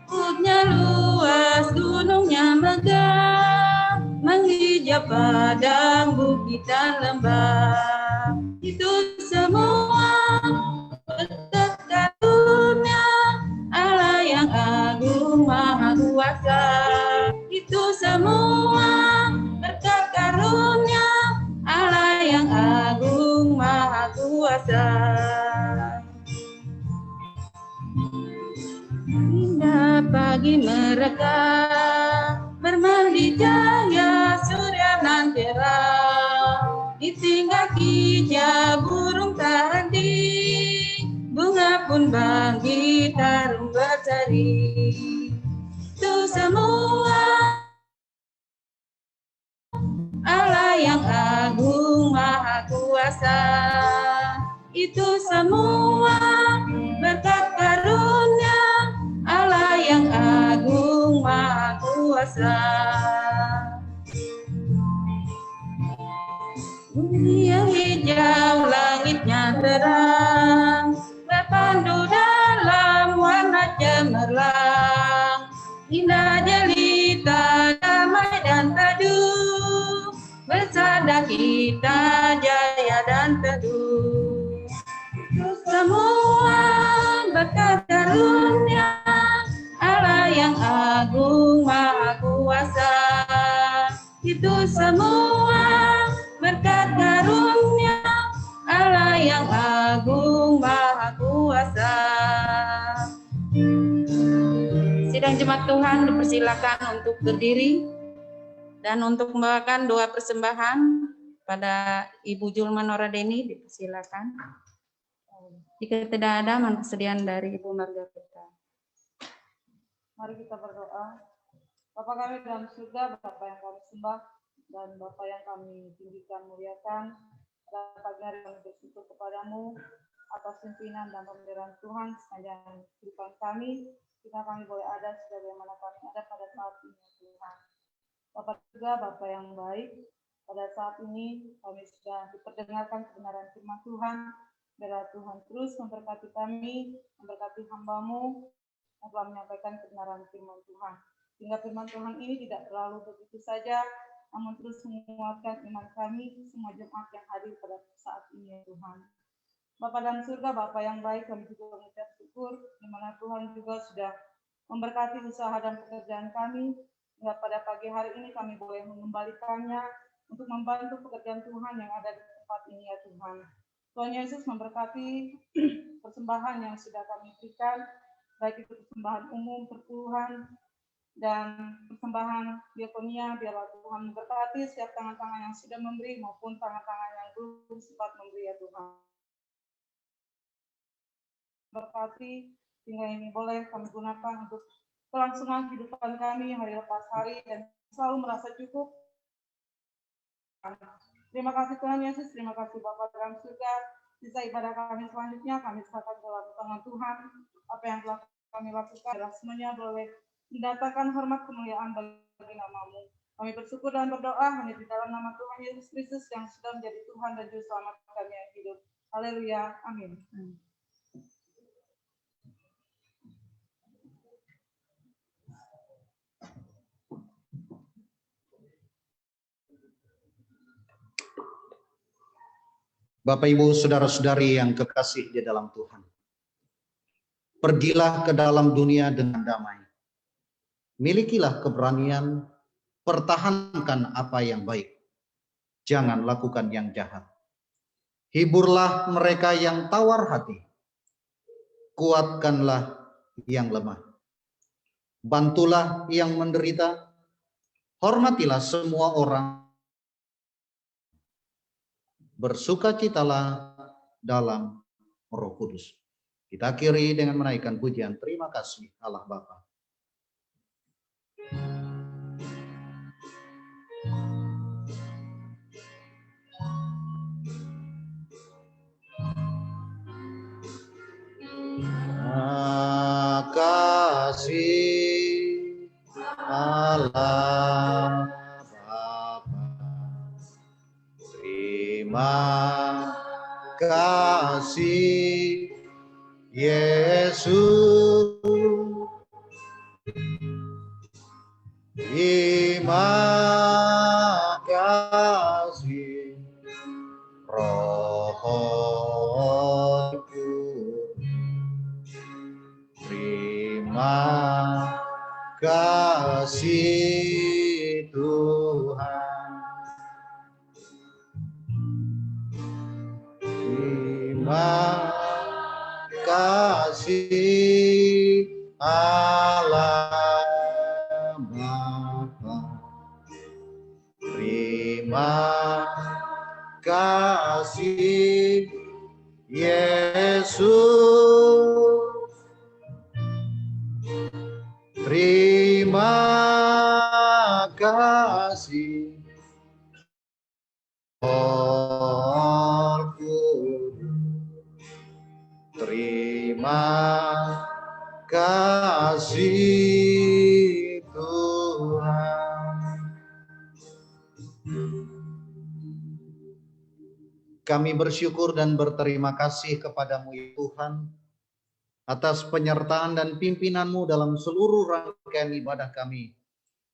lautnya luas, gunungnya megah, menghijab padang, bukit dan lembah. Itu semua berkat karunia Allah yang agung maha kuasa. Itu semua berkat karunia Allah yang agung maha kuasa. Indah pagi mereka bermandi cahaya surya nan cerah, ditinggal hijab burung tak henti, bunga pun bangkit harum berseri. Itu semua Allah yang agung maha kuasa. Itu semua berkat karunia Allah yang agung maha kuasa. Bumi yang hijau, langitnya terang, berpandu dalam warna cemerlang, indah jelita, damai dan teduh, bersada kita jaya dan teduh. Itu semua berkat karunia Allah yang agung maha kuasa. Itu semua berkat karunia Allah yang agung maha kuasa. Sidang jemaat Tuhan dipersilakan untuk berdiri dan untuk membawakan doa persembahan pada Ibu Julma Noradeni, dipersilakan. Jika tidak ada, mohon kesediaan dari Ibu Margarita. Mari kita berdoa. Bapa kami dalam surga, Bapa yang kami sembah dan Bapa yang kami tinggikan muliakan, pada pagi hari kami bersyukur kepadamu atas pimpinan dan pemberian Tuhan sepanjang kehidupan kami, sehingga kami boleh ada sebagaimana kami ada pada saat ini, Tuhan. Bapa juga Bapa yang baik, pada saat ini kami sudah diperdengarkan kebenaran firman Tuhan. Biarlah Tuhan terus memberkati kami, memberkati hamba-Mu yang telah menyampaikan kebenaran firman Tuhan. Sehingga firman Tuhan ini tidak terlalu begitu saja, namun terus menguatkan iman kami, semua jemaat yang hadir pada saat ini, ya Tuhan. Bapa dalam surga, Bapa yang baik, kami juga mengucap syukur di mana Tuhan juga sudah memberkati usaha dan pekerjaan kami. Hingga pada pagi hari ini kami boleh mengembalikannya untuk membantu pekerjaan Tuhan yang ada di tempat ini ya Tuhan. Tuhan Yesus memberkati persembahan yang sudah kami berikan, baik itu persembahan umum, perpuluhan, dan persembahan diakonia. Biarlah Tuhan memberkati setiap tangan-tangan yang sudah memberi maupun tangan-tangan yang belum sempat memberi ya Tuhan. Berkati sehingga ini boleh kami gunakan untuk kelangsungan kehidupan kami hari lepas hari dan selalu merasa cukup. Terima kasih Tuhan Yesus, terima kasih Bapa dalam surga. Sisa ibadah kami selanjutnya kami serahkan dalam tangan Tuhan. Apa yang telah kami lakukan adalah semuanya boleh mendatangkan hormat kemuliaan bagi nama-Mu. Kami bersyukur dan berdoa hanya di dalam nama Tuhan Yesus Kristus yang sudah menjadi Tuhan dan Juru Selamat kami yang hidup. Haleluya, amin. Bapak, Ibu, Saudara-saudari yang kekasih di dalam Tuhan. Pergilah ke dalam dunia dengan damai. Milikilah keberanian, pertahankan apa yang baik. Jangan lakukan yang jahat. Hiburlah mereka yang tawar hati. Kuatkanlah yang lemah. Bantulah yang menderita. Hormatilah semua orang. Bersukacitalah dalam Roh Kudus. Kita akhiri dengan menaikkan pujian terima kasih Allah Bapa. Kasih Allah Bapa. Terima kasih Yesus. Terima kasih Roh Kudus. Terima kasih Tuhan. Terima kasih Allah Bapa. Terima kasih Yesus. Terima kasih Roh Kudus. Terima kasih Tuhan. Kami bersyukur dan berterima kasih kepadamu ya Tuhan, atas penyertaan dan pimpinan-Mu dalam seluruh rangkaian ibadah kami,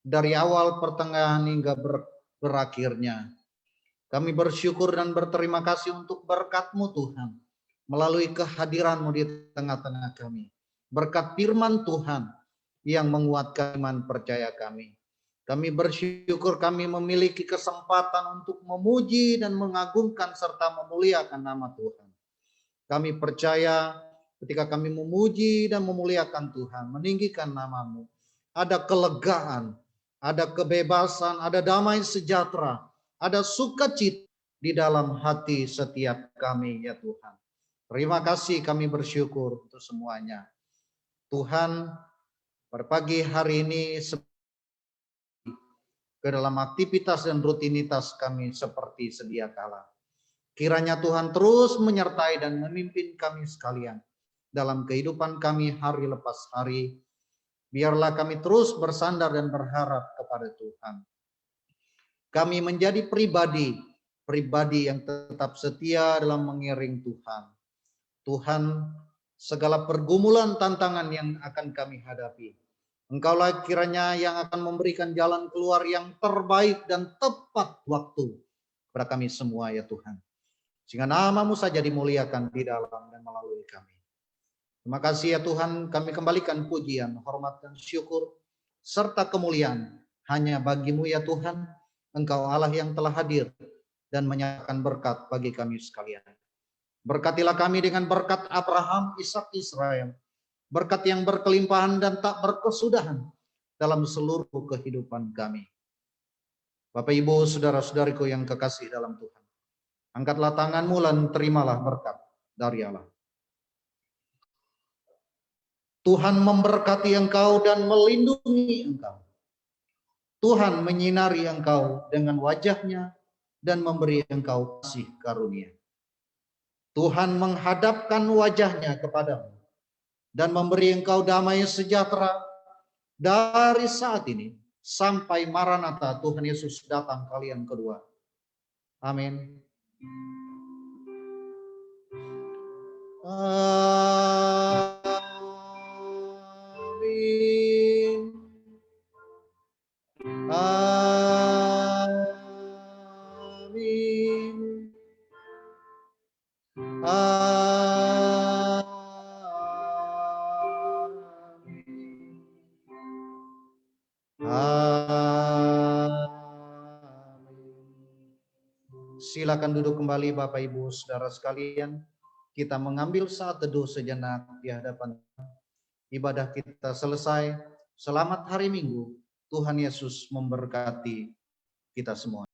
dari awal, pertengahan, hingga berakhirnya. Kami bersyukur dan berterima kasih untuk berkat-Mu Tuhan, melalui kehadiran-Mu di tengah-tengah kami. Berkat firman Tuhan yang menguatkan iman percaya kami. Kami bersyukur kami memiliki kesempatan untuk memuji dan mengagungkan serta memuliakan nama Tuhan. Kami percaya ketika kami memuji dan memuliakan Tuhan, meninggikan nama-Mu, ada kelegaan, ada kebebasan, ada damai sejahtera, ada sukacita di dalam hati setiap kami ya Tuhan. Terima kasih, kami bersyukur untuk semuanya. Tuhan, pada pagi hari ini ke dalam aktivitas dan rutinitas kami seperti sedia kala. Kiranya Tuhan terus menyertai dan memimpin kami sekalian dalam kehidupan kami hari lepas hari. Biarlah kami terus bersandar dan berharap kepada Tuhan. Kami menjadi pribadi yang tetap setia dalam mengiring Tuhan. Tuhan, segala pergumulan tantangan yang akan kami hadapi, Engkaulah kiranya yang akan memberikan jalan keluar yang terbaik dan tepat waktu kepada kami semua ya Tuhan. sehingga nama-Mu saja dimuliakan di dalam dan melalui kami. Terima kasih ya Tuhan, kami kembalikan pujian, hormat dan syukur serta kemuliaan hanya bagi-Mu ya Tuhan. Engkau Allah yang telah hadir dan menyatakan berkat bagi kami sekalian. Berkatilah kami dengan berkat Abraham, Ishak, Israel, berkat yang berkelimpahan dan tak berkesudahan dalam seluruh kehidupan kami. Bapak Ibu, saudara-saudariku yang kekasih dalam Tuhan, angkatlah tangan-Mu dan terimalah berkat dari Allah. Tuhan memberkati engkau dan melindungi engkau. Tuhan menyinari engkau dengan wajah-Nya dan memberi engkau kasih karunia. Tuhan menghadapkan wajah-Nya kepadamu dan memberi engkau damai sejahtera dari saat ini sampai Maranatha Tuhan Yesus datang kali yang kedua. Amin. Amin. Amin. Silakan duduk kembali Bapak Ibu Saudara sekalian. Kita mengambil saat teduh sejenak di hadapan Tuhan. Ibadah kita selesai. Selamat hari Minggu. Tuhan Yesus memberkati kita semua.